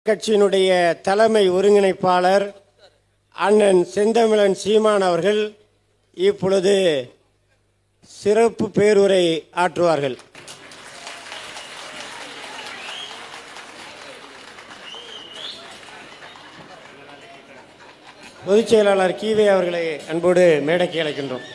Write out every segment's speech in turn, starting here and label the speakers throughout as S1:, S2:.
S1: கட்சியினுடைய தலைமை ஒருங்கிணைப்பாளர் அண்ணன் செந்தமிழன் சீமான் அவர்கள் இப்பொழுது சிறப்பு பேருரை ஆற்றுவார்கள். பொதுச் செயலாளர் கீவே அவர்களை அன்போடு மேடைக்கு அழைக்கின்றோம்.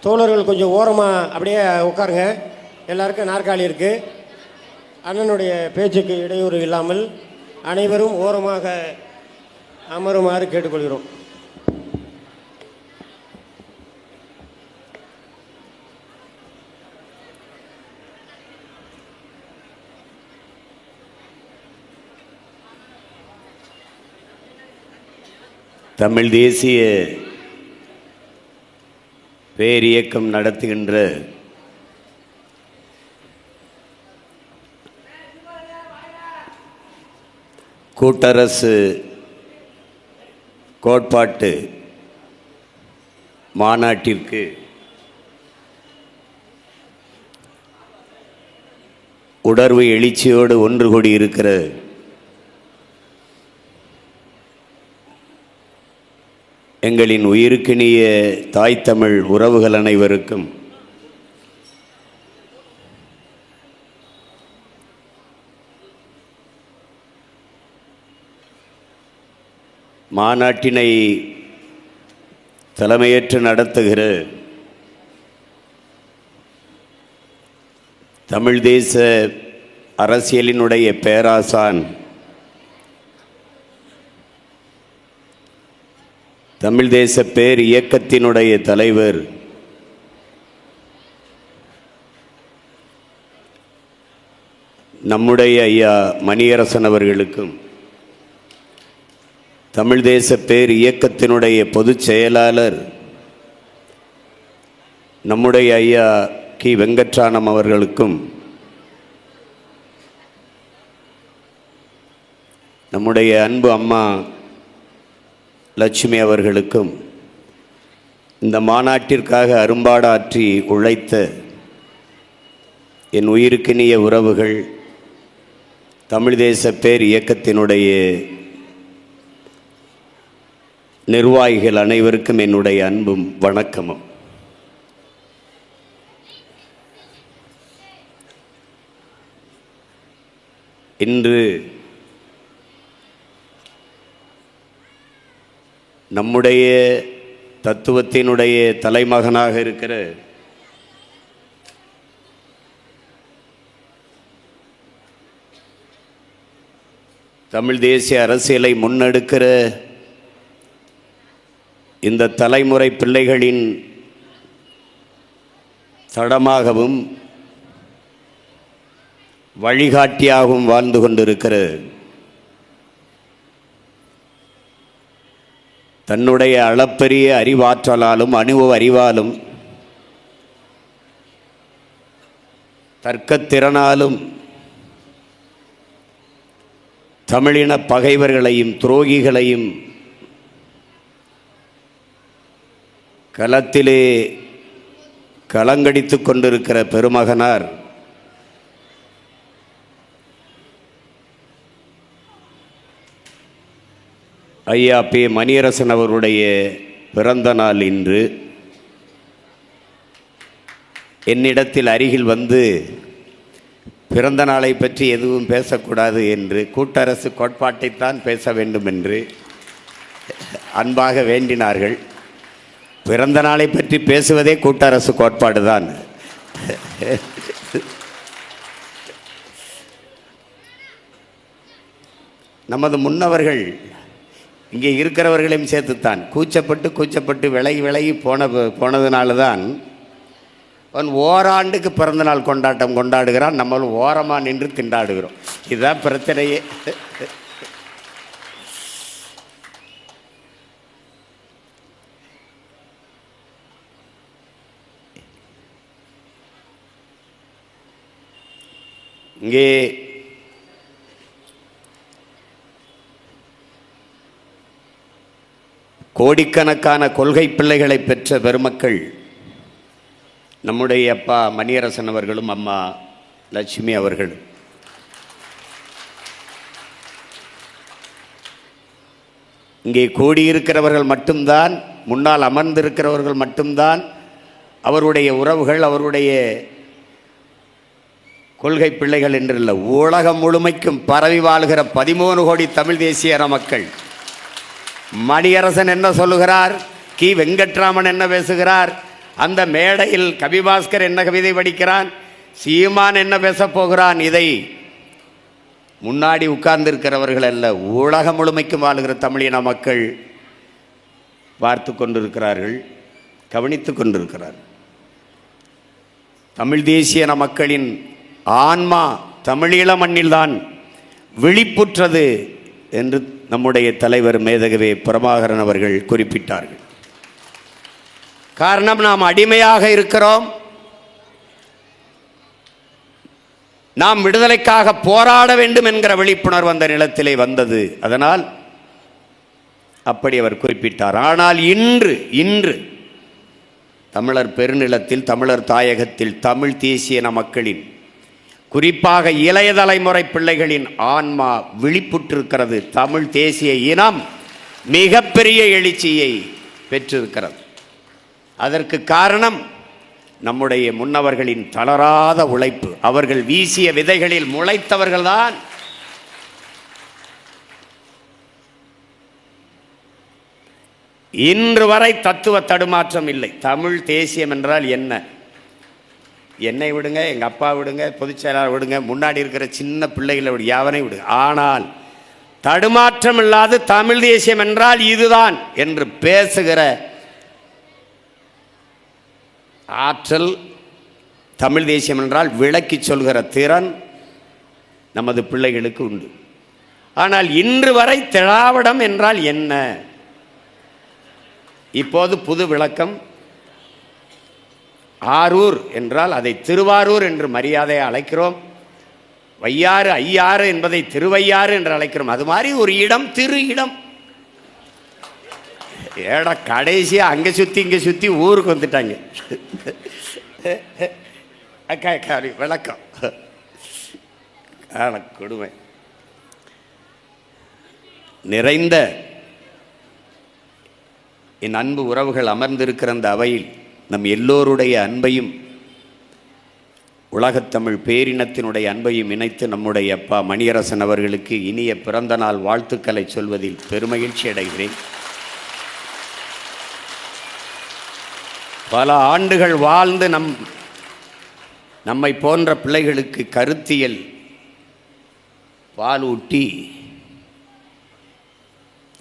S1: தோழர்கள் கொஞ்சம் ஓரமாக அப்படியே உட்காருங்க. எல்லாருக்கும் நாற்காலி இருக்குது. அண்ணனுடைய பேச்சுக்கு இடையூறு இல்லாமல் அனைவரும் ஓரமாக அமருமாறு கேட்டுக்கொள்கிறோம்.
S2: தமிழ் தேசிய பேரியக்கம் நடத்துகின்ற கூட்டரசு கோட்பாட்டு மாநாட்டிற்கு உணர்வு எழுச்சியோடு ஒன்று கூடியிருக்கிற எங்களின் உயிருக்கினிய தாய் தமிழ் உறவுகள் அனைவருக்கும் மாநாட்டினை தலைமையேற்று நடத்துகிற தமிழ் தேச அரசியலினுடைய பேராசான் தமிழ் தேச பேர் இயக்கத்தினுடைய தலைவர் நம்முடைய ஐயா மணியரசன் அவர்களுக்கும், தமிழ் தேச பேர் இயக்கத்தினுடைய பொதுச் செயலாளர் நம்முடைய ஐயா கி வெங்கட்ராமன் அவர்களுக்கும், நம்முடைய அன்பு அம்மா லட்சுமி அவர்களுக்கும், இந்த மாநாட்டிற்காக அரும்பாடாற்றி உழைத்த என் உயிருக்கினிய உறவுகள், தமிழ் தேச பேர் இயக்கத்தினுடைய நிர்வாகிகள் அனைவருக்கும் என்னுடைய அன்பும் வணக்கமும். இன்று நம்முடைய தத்துவத்தினுடைய தலைமகனாக இருக்கிற தமிழ் தேசிய அரசியலை முன்னெடுக்கிற இந்த தலைமுறை பிள்ளைகளின் தடமாகவும் வழிகாட்டியாகவும் வாழ்ந்து கொண்டிருக்கிற தன்னுடைய அளப்பரிய அறிவாற்றலாலும் அனுபவ அறிவாலும் தர்க்கத்திறனாலும் தமிழின பகைவர்களையும் துரோகிகளையும் களத்திலே களங்கடித்து கொண்டிருக்கிற பெருமகனார் ஐயா பி மணியரசன் அவருடைய பிறந்த நாள் இன்று. என்னிடத்தில் அருகில் வந்து பிறந்த நாளை பற்றி எதுவும் பேசக்கூடாது என்று, கூட்டரசு கோட்பாட்டைத்தான் பேச வேண்டும் என்று அன்பாக வேண்டினார்கள். பிறந்த நாளை பற்றி பேசுவதே கூட்டரசு கோட்பாடு தான். நமது முன்னவர்கள் இங்கே இருக்கிறவர்களையும் சேர்த்துத்தான் கூச்சப்பட்டு விலகி போனதுனால தான் அவன் ஓராண்டுக்கு பிறந்தநாள் கொண்டாட்டம் கொண்டாடுகிறான். நம்மளும் ஓரமாக நின்று திண்டாடுகிறோம். இதுதான் பிரச்சனையே. இங்கே கோடிக்கணக்கான கொள்கை பிள்ளைகளை பெற்ற பெருமக்கள் நம்முடைய அப்பா மணியரசன் அவர்களும் அம்மா லட்சுமி அவர்களும். இங்கே கூடியிருக்கிறவர்கள் மட்டும்தான், முன்னால் அமர்ந்திருக்கிறவர்கள் மட்டும்தான் அவருடைய உறவுகள், அவருடைய கொள்கை பிள்ளைகள் என்றில்ல, உலகம் முழுமைக்கும் பரவி வாழ்கிற 13 கோடி தமிழ் தேசிய மக்கள். மணியரசன் என்ன சொல்லுகிறார், கி வெங்கட்ராமன் என்ன பேசுகிறார், அந்த மேடையில் கவிபாஸ்கர் என்ன கவிதை படிக்கிறான், சீமான் என்ன பேசப் போகிறான், இதை முன்னாடி உட்கார்ந்திருக்கிறவர்கள் அல்ல, உலகம் முழுமைக்கும் வாழ்கிற தமிழின மக்கள் பார்த்து கொண்டிருக்கிறார்கள், கவனித்து கொண்டிருக்கிறார்கள். தமிழ் தேசிய மக்களின் ஆன்மா தமிழீழ மண்ணில்தான் விழிப்புற்றது என்று நம்முடைய தலைவர் மேதகவே பிரபாகரன் அவர்கள் குறிப்பிட்டார்கள். காரணம், நாம் அடிமையாக இருக்கிறோம், நாம் விடுதலைக்காக போராட வேண்டும் என்கிற விழிப்புணர்வு அந்த நிலத்திலே வந்தது. அதனால் அப்படி அவர் குறிப்பிட்டார். ஆனால் இன்று தமிழர் பெருநிலத்தில், தமிழர் தாயகத்தில் தமிழ் தேசிய மக்களின், குறிப்பாக இளைய தலைமுறை பிள்ளைகளின் ஆன்மா விழிப்புற்றிருக்கிறது. தமிழ் தேசிய இனம் மிகப்பெரிய எழுச்சியை பெற்றிருக்கிறது. அதற்கு காரணம் நம்முடைய முன்னவர்களின் தளராத உழைப்பு. அவர்கள் வீசிய விதைகளில் முளைத்தவர்கள்தான் இன்று வரை தத்துவ தடுமாற்றம் இல்லை. தமிழ் தேசியம் என்றால் என்ன? என்னை விடுங்க, எங்கள் அப்பா விடுங்க, பொதுச் செயலாளர் விடுங்க, முன்னாடி இருக்கிற சின்ன பிள்ளைகளை விடு, யாவனை விடுங்க, ஆனால் தடுமாற்றம் இல்லாது தமிழ் தேசியம் என்றால் இதுதான் என்று பேசுகிற ஆற்றல், தமிழ் தேசியம் என்றால் விளக்கி சொல்கிற திறன் நமது பிள்ளைகளுக்கு உண்டு. ஆனால் இன்று வரை திராவிடம் என்றால் என்ன? இப்போது புது விளக்கம். ஆரூர் என்றால் அதை திருவாரூர் என்று மரியாதையை அழைக்கிறோம். வையாறு ஐயாறு என்பதை திருவையாறு என்று அழைக்கிறோம். அது மாதிரி ஒரு இடம் திரு இடம். ஏடா கடைசியா அங்கே சுற்றி இங்கே சுற்றி ஊருக்கு வந்துட்டாங்க. விளக்கம் கொடுமை நிறைந்த என் அன்பு உறவுகள் அமர்ந்திருக்கிற அந்த அவையில் நம் எல்லோருடைய அன்பையும், உலகத்தமிழ் பேரினத்தினுடைய அன்பையும் இணைத்து நம்முடைய அப்பா மணியரசன் அவர்களுக்கு இனிய பிறந்த நாள் வாழ்த்துக்களை சொல்வதில் பெருமகிழ்ச்சி அடைகிறேன். பல ஆண்டுகள் வாழ்ந்து நம்மை போன்ற பிள்ளைகளுக்கு கருத்தியல் பாலூட்டி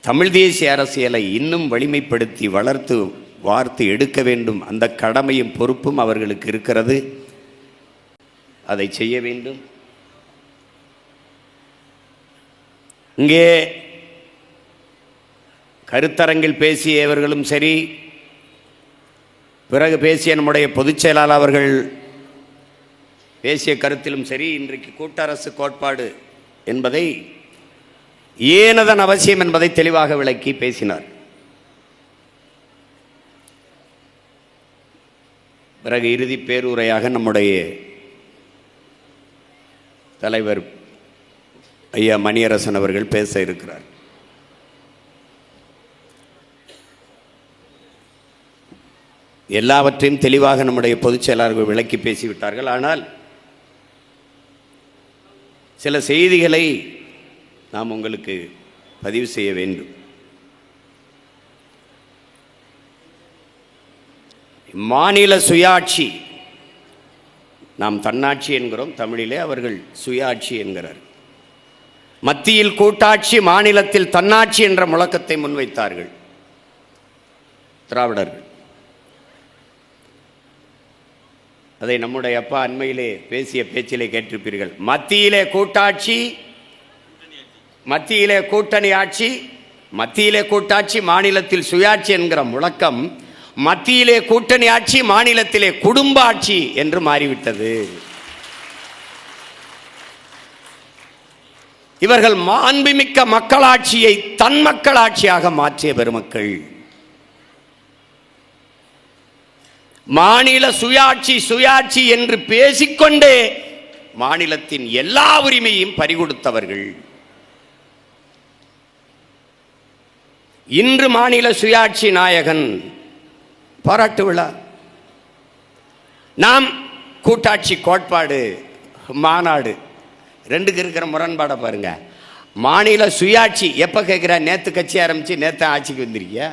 S2: தமிழ் தேசிய அரசியலை இன்னும் வலிமைப்படுத்தி வளர்த்து வார்த்து எடுக்க வேண்டும். அந்த கடமையும் பொறுப்பும் அவர்களுக்கு இருக்கிறது. அதை செய்ய வேண்டும். இங்கே கருத்தரங்கில் பேசியவர்களும் சரி, பிறகு பேசிய நம்முடைய பொதுச் செயலாளர் அவர்கள் பேசிய கருத்திலும் சரி, இன்றைக்கு கூட்டரசு கோட்பாடு என்பதை ஏனதன் அவசியம் என்பதை தெளிவாக விளக்கி பேசினார். பிறகு இறுதி பேருரையாக நம்முடைய தலைவர் ஐயா மணியரசன் அவர்கள் பேச இருக்கிறார். எல்லாவற்றையும் தெளிவாக நம்முடைய பொதுச் செயலாளர்கள் விளக்கி பேசிவிட்டார்கள். ஆனால் சில செய்திகளை நாம் உங்களுக்கு பதிவு செய்ய வேண்டும். மாநில சுயாட்சி, நாம் தன்னாட்சி என்கிறோம் தமிழிலே, அவர்கள் சுயாட்சி என்கிறார். மத்தியில் கூட்டாட்சி, மாநிலத்தில் தன்னாட்சி என்ற முழக்கத்தை முன்வைத்தார்கள் திராவிடர்கள். அதை நம்முடைய அப்பா அண்மையிலே பேசிய பேச்சிலே கேட்டிருப்பீர்கள். மத்தியிலே கூட்டாட்சி, மத்தியிலே கூட்டணி ஆட்சி, மத்தியிலே கூட்டாட்சி, மாநிலத்தில் சுயாட்சி என்கிற முழக்கம் மத்தியிலே கூட்டணி ஆட்சி, மாநிலத்திலே குடும்ப ஆட்சி என்று மாறிவிட்டது. இவர்கள் மாண்புமிக்க மக்களாட்சியை தன் மக்களாட்சியாக மாற்றிய பெருமக்கள். மாநில சுயாட்சி சுயாட்சி என்று பேசிக்கொண்டே மாநிலத்தின் எல்லா உரிமையும் பறிகொடுத்தவர்கள். இன்று மாநில சுயாட்சி நாயகன் பாராட்டு விழா. நாம் கூட்டாட்சி கோட்பாடு மாநாடு ரெண்டுக்கு இருக்கிற முரண்பாடை பாருங்க. மாநில சுயாட்சி எப்ப கேட்கிற? நேத்து கட்சி ஆரம்பிச்சு நேத்து ஆட்சிக்கு வந்திருக்கியா?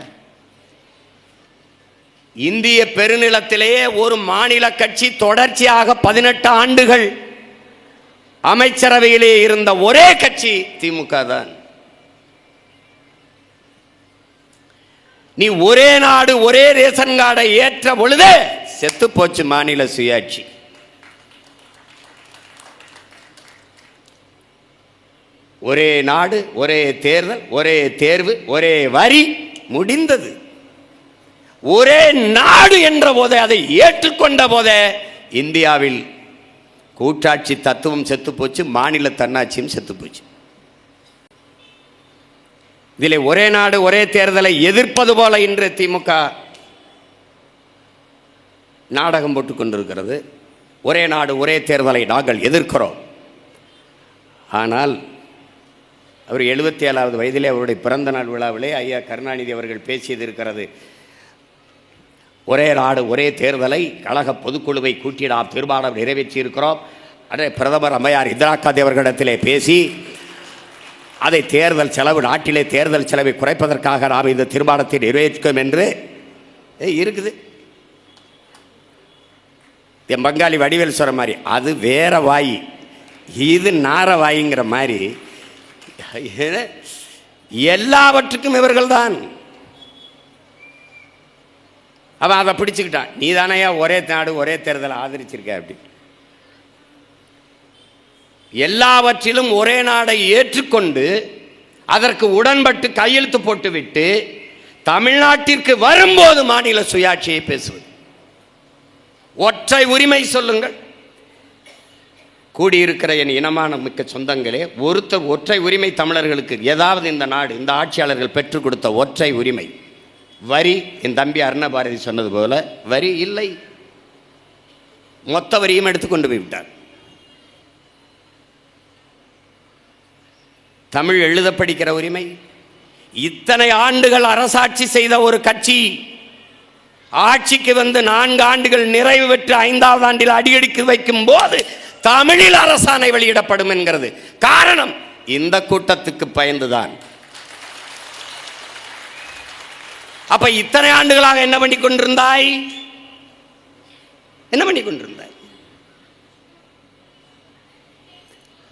S2: இந்திய பெருநிலத்திலேயே ஒரு மாநில கட்சி தொடர்ச்சியாக 18 ஆண்டுகள் அமைச்சரவையிலே இருந்த ஒரே கட்சி திமுக தான். நீ ஒரே நாடு ஒரே ரேஷன் கார்டை ஏற்ற பொழுதே செத்து போச்சு மாநில சுயாட்சி. ஒரே நாடு ஒரே தேர்தல் ஒரே தேர்வு ஒரே வரி முடிந்தது. ஒரே நாடு என்ற போதே, அதை ஏற்றுக்கொண்ட போதே இந்தியாவில் கூட்டாட்சி தத்துவம் செத்து போச்சு, மாநில தன்னாட்சியும் செத்து போச்சு. இதில் ஒரே நாடு ஒரே தேர்தலை எதிர்ப்பது போல இன்று திமுக நாடகம் போட்டுக் கொண்டிருக்கிறது. ஒரே நாடு ஒரே தேர்தலை நாங்கள் எதிர்க்கிறோம். ஆனால் அவர் 77வது வயதிலே அவருடைய பிறந்த நாள் விழாவிலே ஐயா கருணாநிதி அவர்கள் பேசியது இருக்கிறது. ஒரே நாடு ஒரே தேர்தலை கழக பொதுக்குழுவை கூட்டி நாம் தீர்மானம் நிறைவேற்றி இருக்கிறோம். அதே பிரதமர் அம்மையார் இந்திரா காந்தி அவர்களிடத்திலே பேசி அதை தேர்தல் செலவு, நாட்டிலே தேர்தல் செலவை குறைப்பதற்காக நாம் இந்த தீர்மானத்தை நிறைவேற்றுவோம் என்று இருக்குது. என் பங்காளி வடிவேல் சொல்ற மாதிரி அது வேற வாய், இது நார வாய்ங்கிற மாதிரி எல்லாவற்றுக்கும் இவர்கள் தான். அவன் அதை பிடிச்சுக்கிட்டான். நீ தானையா ஒரே நாடு ஒரே தேர்தலை ஆதரிச்சிருக்க அப்படி. எல்லாவற்றிலும் ஒரே நாடை ஏற்றுக்கொண்டு அதற்கு உடன்பட்டு கையெழுத்து போட்டு விட்டு தமிழ்நாட்டிற்கு வரும்போது மாநில சுயாட்சியை பேசுவது. ஒற்றை உரிமை சொல்லுங்கள். கூடியிருக்கிற என் இனமான மிக்க சொந்தங்களே, ஒருத்தர் ஒற்றை உரிமை தமிழர்களுக்கு ஏதாவது இந்த நாடு இந்த ஆட்சியாளர்கள் பெற்றுக் கொடுத்த ஒற்றை உரிமை வரி. என் தம்பி அருணபாரதி சொன்னது போல வரி இல்லை, மொத்த வரியும் எடுத்துக்கொண்டு போய்விட்டார். தமிழ் எழுத படிக்கிற உரிமை. இத்தனை ஆண்டுகள் அரசாட்சி செய்த ஒரு கட்சி ஆட்சிக்கு வந்து 4 ஆண்டுகள் நிறைவு பெற்று 5வது ஆண்டில் அடியெடுத்து வைக்கும் போது தமிழில் அரசாணை வெளியிடப்படும் என்கிறது. காரணம் இந்த கூட்டத்துக்கு பயந்துதான். அப்ப இத்தனை ஆண்டுகளாக என்ன பண்ணி கொண்டிருந்தாய்? என்ன பண்ணி கொண்டிருந்தாய்?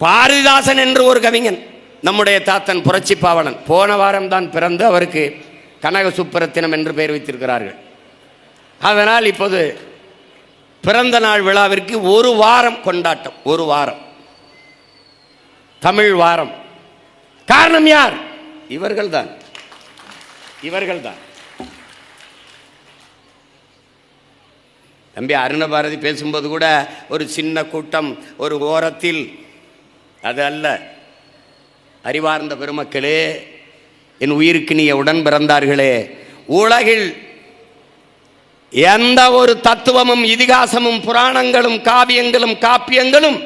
S2: பாரதிதாசன் என்று ஒரு கவிஞன், நம்முடைய தாத்தன் புரட்சி பாவலன், போன வாரம் தான் பிறந்து அவருக்கு கனக சுப்பரத்தினம் என்று பெயர் வைத்திருக்கிறார்கள். அதனால் இப்போது பிறந்த நாள் விழாவிற்கு 1 வாரம் கொண்டாட்டம். 1 வாரம் தமிழ் வாரம். காரணம் யார்? இவர்கள்தான். இவர்கள்தான். தம்பி அருணபாரதி பேசும்போது கூட ஒரு சின்ன கூட்டம் ஒரு ஓரத்தில், அது அல்ல. அறிவார்ந்த பெருமக்களே, என் உயிருக்கு நீ உடன் பிறந்தார்களே, உலகில் எந்த ஒரு தத்துவமும் இதிகாசமும் புராணங்களும் காவியங்களும் காப்பியங்களும்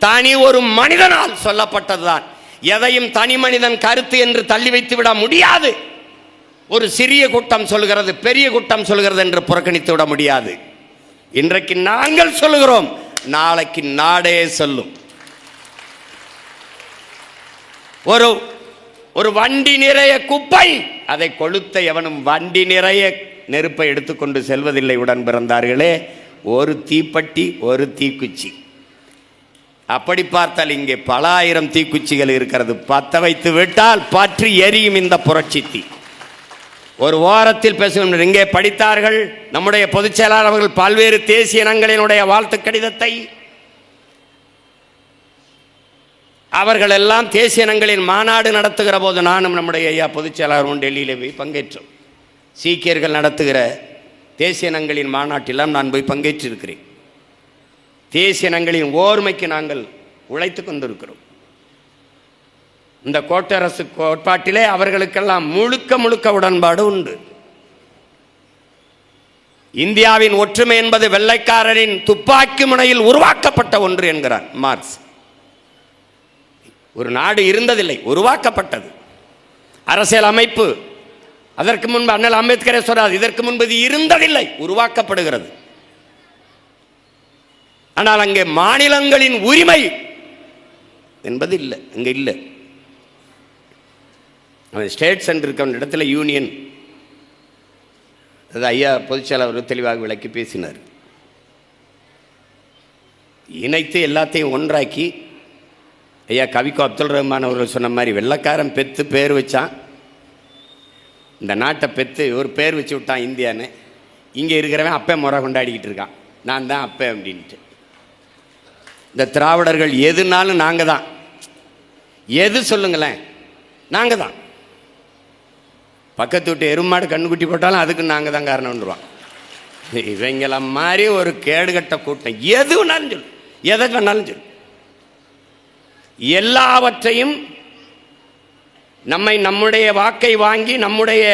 S2: தனி ஒரு மனிதனால் சொல்லப்பட்டதுதான். எதையும் தனி மனிதன் கருத்து என்று தள்ளி வைத்து விட முடியாது. ஒரு சிறிய கூட்டம் சொல்கிறது, பெரிய கூட்டம் சொல்கிறது என்று புறக்கணித்து விட முடியாது. இன்றைக்கு நாங்கள் சொல்லுகிறோம், நாளைக்கு நாடே சொல்லும். ஒரு வண்டி நிறைய குப்பை, அதை கொளுத்த எவனும் வண்டி நிறைய நெருப்பை எடுத்துக்கொண்டு செல்வதில்லை. உடன் பிறந்தார்களே, ஒரு தீப்பெட்டி ஒரு தீக்குச்சி. அப்படி பார்த்தால் இங்கே பல ஆயிரம் தீக்குச்சிகள் இருக்கிறது. பத்த வைத்து விட்டால் பற்றி எரியும் இந்த புரட்சி தீ. ஒரு ஓரத்தில் பேசுகின்ற இங்கே படித்தார்கள் நம்முடைய பொதுச் செயலாளர் அவர்கள் பல்வேறு தேசிய இனங்களினுடைய வாழ்த்து கடிதத்தை. அவர்கள் எல்லாம் தேசிய இனங்களின் மாநாடு நடத்துகிற போது நானும் நம்முடைய ஐயா பொதுச் செயலாளரும் டெல்லியில் போய் பங்கேற்றோம். சீக்கியர்கள் நடத்துகிற தேசிய இனங்களின் மாநாட்டிலாம் நான் போய் பங்கேற்றிருக்கிறேன். தேசிய இனங்களின் ஓர்மைக்கு நாங்கள் உழைத்து கொண்டிருக்கிறோம். இந்த கோட்டரசு கோட்பாட்டிலே அவர்களுக்கெல்லாம் முழுக்க உடன்பாடு உண்டு. இந்தியாவின் ஒற்றுமை என்பது வெள்ளைக்காரரின் துப்பாக்கி முனையில் உருவாக்கப்பட்ட ஒன்று என்கிறார் மார்க்ஸ். ஒரு நாடு இருந்ததில்லை, உருவாக்கப்பட்டது. அரசியல் அமைப்பு அதற்கு முன்பு அண்ணல் அம்பேத்கரே சொல்றார், இதற்கு முன்பு இது இருந்ததில்லை, உருவாக்கப்படுகிறது. ஆனால் அங்கே மாநிலங்களின் உரிமை என்பது இல்லை, அங்கே இல்லை. ஸ்டேட்ஸ் என்று இருக்க இடத்துல யூனியன், அது ஐயா பொதுச்செயலாளர் தெளிவாக விளக்கி பேசினார். இணைத்து எல்லாத்தையும் ஒன்றாக்கி, ஐயா கவிக்கோ அப்துல் ரஹ்மான் அவர்கள் சொன்ன மாதிரி வெள்ளைக்காரன் பெற்று பேர் வச்சான், இந்த நாட்டை பெற்று ஒரு பேர் வச்சு விட்டான் இந்தியான்னு. இங்கே இருக்கிறவன் அப்பே முறை கொண்டாடிக்கிட்டு இருக்கான், நான் தான் அப்பே அப்படின்ட்டு. இந்த திராவிடர்கள் எதுனாலும் நாங்கள் தான், எது சொல்லுங்களேன் நாங்கள் தான். பக்கத்து விட்டு எருமாடு கண்ணுக்குட்டி போட்டாலும் அதுக்கு நாங்கள் தான் காரணம்ன்றுவான். இவங்கள மாதிரி ஒரு கேடுகட்ட கூட்டம் எது வேணாலும் சொல்லு, எதை வேணாலும் சொல்லு, எல்லாவற்றையும் நம்முடைய வாக்கை வாங்கி நம்முடைய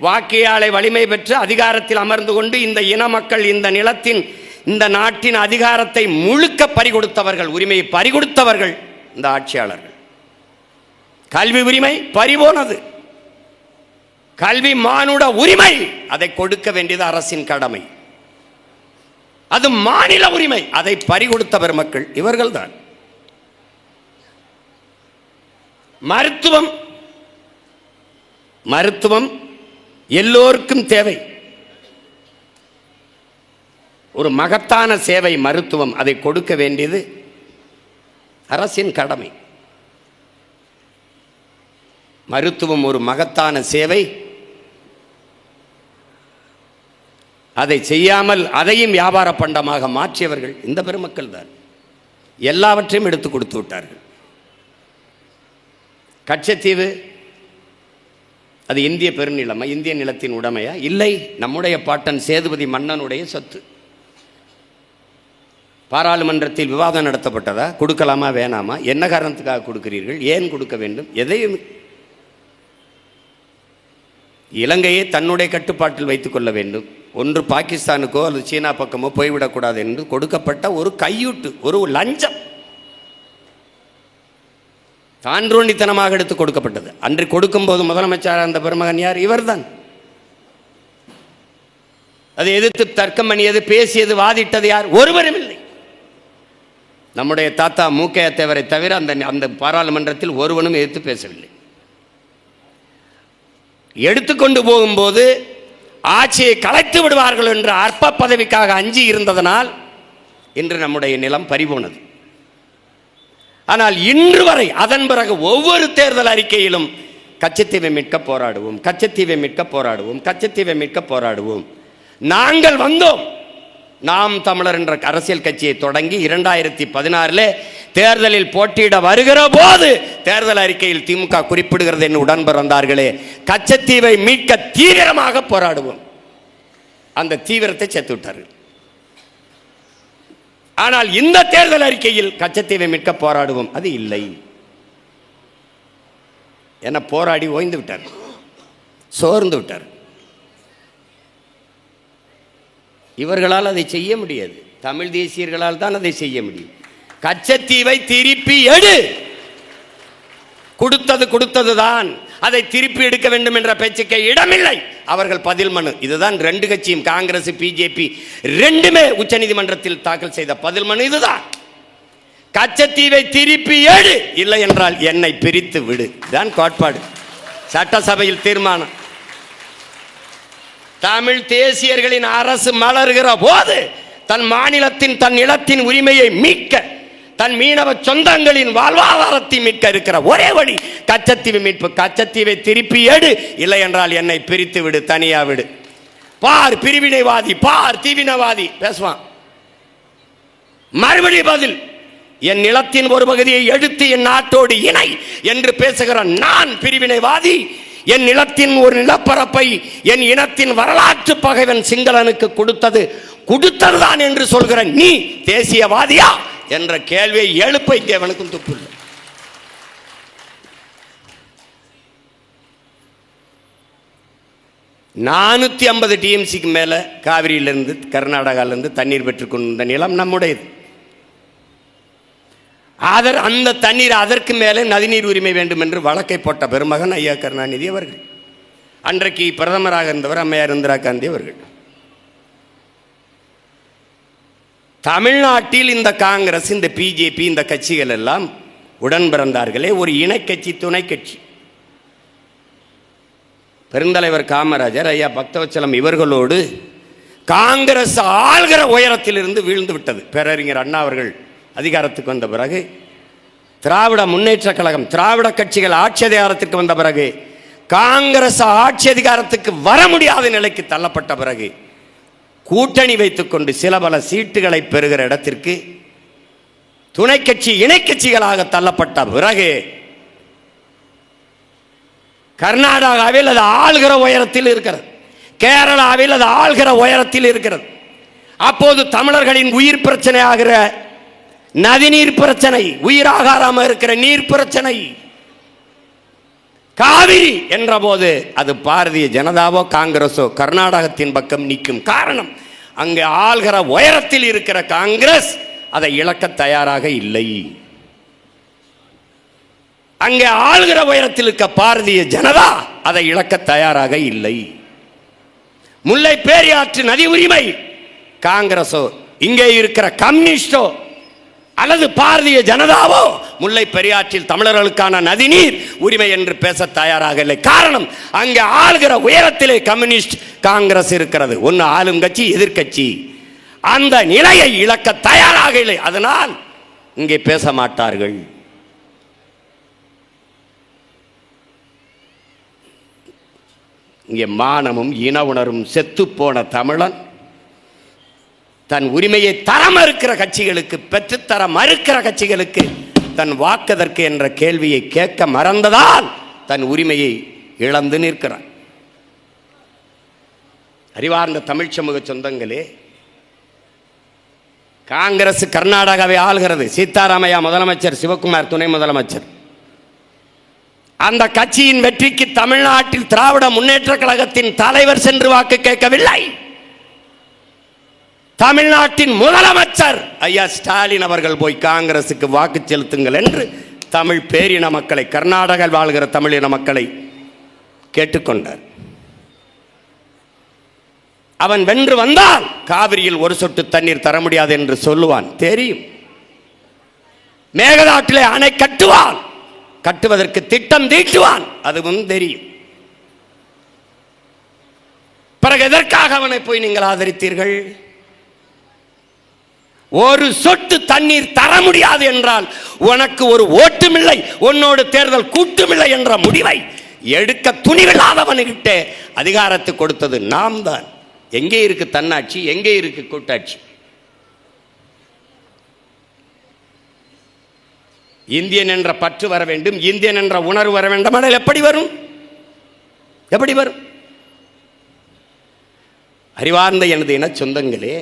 S2: வாக்கியாலை வலிமை பெற்று அதிகாரத்தில் அமர்ந்து கொண்டு இந்த இன மக்கள் இந்த நிலத்தின் இந்த நாட்டின் அதிகாரத்தை முழுக்க பறிகொடுத்தவர்கள், உரிமையை பறிகொடுத்தவர்கள் இந்த ஆட்சியாளர்கள். கல்வி உரிமை பறிபோனது, கல்வி மானுட உரிமை, அதை கொடுக்க வேண்டியது அரசின் கடமை. அது மாநில உரிமை, அதை பறிகொடுத்த பெருமக்கள் இவர்கள்தான். மருத்துவம் எல்லோருக்கும் தேவை, ஒரு மகத்தான சேவை மருத்துவம், அதை கொடுக்க வேண்டியது அரசின் கடமை. மருத்துவம் ஒரு மகத்தான சேவை, அதை செய்யாமல் அதையும் வியாபார பண்டமாக மாற்றியவர்கள் இந்த பெருமக்கள் தான். எல்லாவற்றையும் எடுத்து கொடுத்து விட்டார்கள். கச்சத்தீவு அது இந்திய பெருநிலமா, இந்திய நிலத்தின் உடைமையா? இல்லை, நம்முடைய பாட்டன் சேதுபதி மன்னனுடைய சொத்து. பாராளுமன்றத்தில் விவாதம் நடத்தப்பட்டதா? கொடுக்கலாமா வேணாமா? என்ன காரணத்துக்காக கொடுக்கிறீர்கள்? ஏன் கொடுக்க வேண்டும்? எதையும் இலங்கையை தன்னுடைய கட்டுப்பாட்டில் வைத்துக் கொள்ள வேண்டும், ஒன்று பாகிஸ்தானுக்கோ அல்லது சீனா பக்கமோ போய்விடக்கூடாது என்று கொடுக்கப்பட்ட ஒரு கையூட்டு, ஒரு லஞ்சம், தான்றோண்டித்தனமாக எடுத்து கொடுக்கப்பட்டது. அன்று கொடுக்கும்போது முதலமைச்சர் அந்த பெருமகன் யார்? இவர்தான். அதை எதிர்த்து தர்க்கம் பண்ணியது, பேசியது, வாதிட்டது யார்? ஒருவரும் இல்லை. நம்முடைய தாத்தா மூக்கையா தேவரை தவிர அந்த பாராளுமன்றத்தில் ஒருவனும் எதிர்த்து பேசவில்லை. எடுத்துக்கொண்டு போகும்போது ஆட்சியை கலைத்து விடுவார்கள் என்ற அற்ப பதவிக்காக அஞ்சி இருந்ததனால் இன்று நம்முடைய நிலம் பறிபோனது. ஆனால் இன்று வரை அதன் பிறகு ஒவ்வொரு தேர்தல் அறிக்கையிலும் கச்சத்தீவை மீட்க போராடுவோம், கச்சத்தீவை மீட்க போராடுவோம், கச்சத்தீவை மீட்க போராடுவோம். நாங்கள் வந்தோம். நாம் தமிழர் என்ற அரசியல் கட்சியை தொடங்கி 2016 தேர்தலில் போட்டியிட வருகிற போது தேர்தல் அறிக்கையில் திமுக குறிப்பிடுகிறது என்று உடன் பிறந்தார்களே, கச்சத்தீவை மீட்க தீவிரமாக போராடுவோம். அந்த தீவிரத்தை சேர்த்து விட்டார்கள். ஆனால் இந்த தேர்தல் அறிக்கையில் கச்சத்தீவை மீட்க போராடுவோம் அது இல்லை. என போராடி ஓய்ந்து விட்டார், சோர்ந்து விட்டார். இவர்களால் அதை செய்ய முடியாது, தமிழ் தேசியர்களால் தான் அதை செய்ய முடியும். கச்சத்தீவை திருப்பி எடு, கொடுத்தது தான், அதை திருப்பி எடுக்க வேண்டும் என்ற பேச்சுக்கு இடமில்லை. அவர்கள் பதில் மனு, இதுதான் ரெண்டு கட்சியும் காங்கிரஸ் பிஜேபி ரெண்டுமே உச்சநீதிமன்றத்தில் தாக்கல் செய்த பதில் மனு இதுதான். கச்சத்தீவை திருப்பி எடு, இல்லை என்றால் என்னை பிரித்து விடு, தான் கோட்பாடு. சட்டசபையில் தீர்மானம். தமிழ் தேசியர்களின் அரசு மலர்கிற போது தன் மாநிலத்தின் தன் நிலத்தின் உரிமையை மீட்க, தன் மீனவ சொந்தங்களின் வாழ்வாதாரத்தை மீட்க இருக்கிற ஒரே வழி கச்சத்தீவு மீட்பு. கச்சத்தீவை திருப்பி எடு, இல்லை என்றால் என்னை பிரித்து விடு, தனியா விடு. பார் பிரிவினைவாதி, பார் தீவினவாதி பேசுவான். மறுபடி பதில், என் நிலத்தின் ஒரு பகுதியை எடுத்து என் நாட்டோடு இணை என்று பேசுகிற நான் பிரிவினைவாதி. என் நிலத்தின் ஒரு நிலப்பரப்பை என் இனத்தின் வரலாற்று பகைவன் சிங்களனுக்கு கொடுத்ததுதான் என்று சொல்கிற நீ தேசியவாதியா என்ற கேள்வியை எழுப்ப இங்கே அவனுக்கும் துப்பு இல்லை. 450 டிஎம்சிக்கு மேலே காவிரியிலிருந்து கர்நாடகாவிலிருந்து தண்ணீர் பெற்றுக்கொண்ட நிலம் நம்முடையது. அந்த தண்ணீர் அதற்கு மேலே நதிநீர் உரிமை வேண்டும் என்று வழக்கை போட்ட பெருமகன் ஐயா கருணாநிதி அவர்கள். அன்றைக்கு பிரதமராக இருந்தவர் அம்மையார் இந்திரா காந்தி அவர்கள். தமிழ்நாட்டில் இந்த காங்கிரஸ், இந்த பிஜேபி, இந்த கட்சிகள் எல்லாம் உடன் பிறந்தார்களே, ஒரு இணை கட்சி, துணை கட்சி. பெருந்தலைவர் காமராஜர், ஐயா பக்தவச்சலம் இவர்களோடு காங்கிரஸ் ஆள்கிற உயரத்திலிருந்து வீழ்ந்து விட்டது. பேரறிஞர் அண்ணா அவர்கள் அதிகாரத்துக்கு வந்த பிறகு, திராவிட முன்னேற்ற கழகம், திராவிட கட்சிகள் ஆட்சி அதிகாரத்துக்கு வந்த பிறகு, காங்கிரஸ் ஆட்சி அதிகாரத்துக்கு வர முடியாத நிலைக்கு தள்ளப்பட்ட பிறகு, கூட்டணி வைத்துக்கொண்டு சில பல சீட்டுகளை பெறுகிற இடத்திற்கு துணை கட்சி, இணை கட்சிகளாக தள்ளப்பட்ட பிறகு, கர்நாடகாவில் அது ஆள்கிற உயரத்தில் இருக்கிறது, கேரளாவில் அது ஆள்கிற உயரத்தில் இருக்கிறது. அப்போது தமிழர்களின் உயிர் பிரச்சனை ஆகிற நதிநீர் பிரச்சனை, உயிராகாராம இருக்கிற நீர் பிரச்சனை, காவிரி என்ற போது அது பாரதிய ஜனதாவோ காங்கிரஸோ கர்நாடகத்தின் பக்கம் நிற்கும். காரணம், அங்கே ஆள்கிற உயரத்தில் இருக்கிற காங்கிரஸ் அதை இழக்க தயாராக இல்லை. அங்கே ஆள்கிற உயரத்தில் இருக்க பாரதிய ஜனதா அதை இழக்க தயாராக இல்லை. முல்லை பெரியாற்று நதி உரிமை காங்கிரஸோ, இங்கே இருக்கிற கம்யூனிஸ்டோ அல்லது பாரதிய ஜனதாவோ முல்லை பெரியாற்றில் தமிழர்களுக்கான நதிநீர் உரிமை என்று பேச தயாராக இல்லை. காரணம், அங்கே ஆள்கிற உயரத்திலே கம்யூனிஸ்ட் காங்கிரஸ் இருக்கிறது. ஒன்று ஆளும் கட்சி, எதிர்கட்சி. அந்த நிலையை இழக்க தயாராக இல்லை. அதனால் இங்கே பேச மாட்டார்கள். இங்கே மானமும் இன உணர்வும் செத்துப்போன தமிழன் தன் உரிமையை தர மறுக்கிற கட்சிகளுக்கு, பெற்றுத்தர மறுக்கிற கட்சிகளுக்கு தன் வாக்கதற்கு என்ற கேள்வியை கேட்க மறந்ததால் தன் உரிமையை இழந்து நிற்கிறான். அறிவார்ந்த தமிழ் சமூக சொந்தங்களே, காங்கிரஸ் கர்நாடகாவை ஆள்கிறது. சீதாராமையா முதலமைச்சர், சிவகுமார் துணை முதலமைச்சர். அந்த கட்சியின் வெற்றிக்கு தமிழ்நாட்டில் திராவிட முன்னேற்ற கழகத்தின் தலைவர் சென்று வாக்கு கேட்கவில்லை. தமிழ்நாட்டின் முதலமைச்சர் ஐயா ஸ்டாலின் அவர்கள் போய் காங்கிரசுக்கு வாக்கு செலுத்துங்கள் என்று தமிழ் பேரின மக்களை, கர்நாடகாவில் வாழ்கிற தமிழின மக்களை கேட்டுக்கொண்டார். அவன் வென்று வந்தால் காவிரியில் ஒரு சொட்டு தண்ணீர் தர முடியாது என்று சொல்லுவான், தெரியும். மேகதாட்டிலே அணை கட்டுவான், கட்டுவதற்கு திட்டம் தீட்டுவான், அதுவும் தெரியும். பிறகு எதற்காக அவனை போய் நீங்கள் ஆதரித்தீர்கள்? ஒரு சொட்டு தண்ணீர் தர முடியாது என்றால் உனக்கு ஒரு ஓட்டுமில்லை, உன்னோடு தேர்தல் கூட்டுமில்லை என்ற முடிவை எடுக்க துணிவில்லாதவனுக்கிட்ட அதிகாரத்தை கொடுத்தது நாம் தான். எங்கே இருக்கு தன்னாட்சி, எங்கே இருக்கு கூட்டாட்சி? இந்தியன் என்ற பற்று வர வேண்டும், இந்தியன் என்ற உணர்வு வர வேண்டும். ஆனால் எப்படி வரும்? எப்படி வரும்? அறிவார்ந்த எனது இன சொந்தங்களே,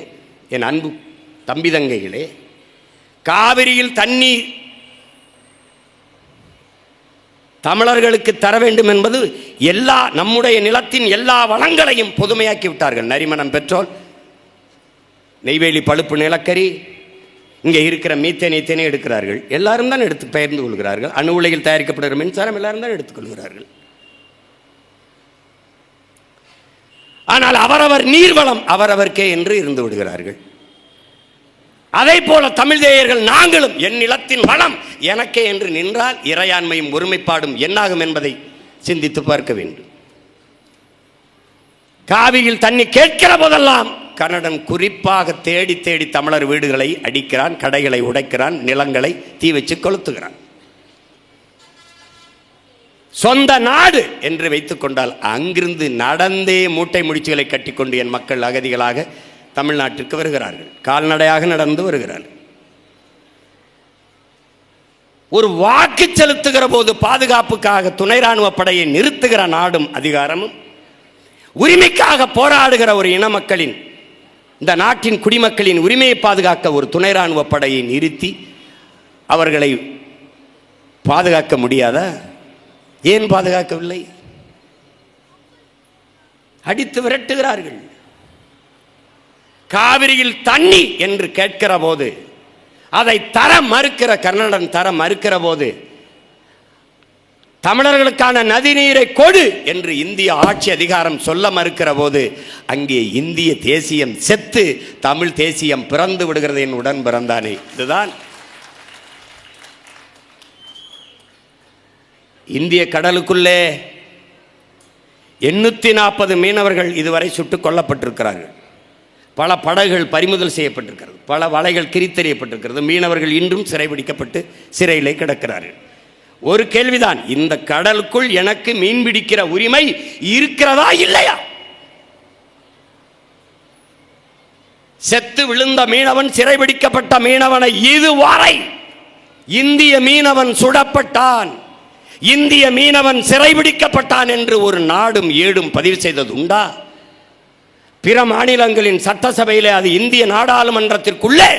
S2: என் அன்பு தம்பிதங்கைகளே, காவிரியில் தண்ணீர் தமிழர்களுக்கு தர வேண்டும் என்பது எல்லா நம்முடைய நிலத்தின் எல்லா வளங்களையும் பொதுமையாக்கி விட்டார்கள். நரிமணம் பெட்ரோல், நெய்வேலி பழுப்பு நிலக்கரி, இங்கே இருக்கிற மீத்தேனை எடுக்கிறார்கள். எல்லாரும் தான் எடுத்து பகிர்ந்து கொள்கிறார்கள். அணு உலையில் தயாரிக்கப்படுகிற மின்சாரம் எல்லாரும் தான் எடுத்துக்கொள்கிறார்கள். ஆனால் அவரவர் நீர்வளம் அவரவர்க்கே என்று இருந்து விடுகிறார்கள். அதை போல தமிழ் தேயர்கள் நாங்களும் என் நிலத்தின் வளம் எனக்கே என்று நின்றால் இறையாண்மையும் ஒருமைப்பாடும் என்னாகும் என்பதை சிந்தித்து பார்க்க வேண்டும். காவிரியில் தண்ணி கேட்கிற போதெல்லாம் கன்னடன் குறிப்பாக தேடி தேடி தமிழர் வீடுகளை அடிக்கிறான், கடைகளை உடைக்கிறான், நிலங்களை தீ வச்சு கொளுத்துகிறான். சொந்த நாடு என்று வைத்துக் கொண்டால் அங்கிருந்து நடந்தே மூட்டை முடிச்சுகளை கட்டிக்கொண்டு என் மக்கள் அகதிகளாக தமிழ்நாட்டிற்கு வருகிறார்கள், கால்நடையாக நடந்து வருகிறார்கள். ஒரு வாக்கு செலுத்துகிற போது பாதுகாப்புக்காக துணை ராணுவ படையை நிறுத்துகிற நாடும் அதிகாரமும், உரிமைக்காக போராடுகிற ஒரு இன மக்களின், இந்த நாட்டின் குடிமக்களின் உரிமையை பாதுகாக்க ஒரு துணை ராணுவ படையை நிறுத்தி அவர்களை பாதுகாக்க முடியாதா? ஏன் பாதுகாக்கவில்லை? அடித்து விரட்டுகிறார்கள். காவிரியில் தண்ணி என்று கேட்கிற போது அதை தர மறுக்கிற கர்நாடகன் தர மறுக்கிற போது தமிழர்களுக்கான நதிநீரை கொடு என்று இந்திய ஆட்சி அதிகாரம் சொல்ல மறுக்கிற போது அங்கே இந்திய தேசியம் செத்து தமிழ் தேசியம் பிறந்து விடுகிறது. என் உடன் பிறந்தானே, இதுதான் இந்திய கடலுக்குள்ளே 840 மீனவர்கள் இதுவரை சுட்டுக் கொல்லப்பட்டிருக்கிறார்கள். பல படகுகள் பறிமுதல் செய்யப்பட்டிருக்கிறது, பல வலைகள் கிரித்தெறியப்பட்டிருக்கிறது. மீனவர்கள் இன்றும் சிறைபிடிக்கப்பட்டு சிறையிலே கிடக்கிறார்கள். ஒரு கேள்விதான், இந்த கடலுக்குள் எனக்கு மீன் பிடிக்கிற உரிமை இருக்கிறதா இல்லையா? செத்து விழுந்த மீனவன், சிறைபிடிக்கப்பட்ட மீனவனை இதுவரை இந்திய மீனவன் சுடப்பட்டான், இந்திய மீனவன் சிறைபிடிக்கப்பட்டான் என்று ஒரு நாடும் ஏடும் பதிவு செய்தது உண்டா? பிற மாநிலங்களின் சட்டசபையிலே அது இந்திய நாடாளுமன்றத்திற்குள்ளே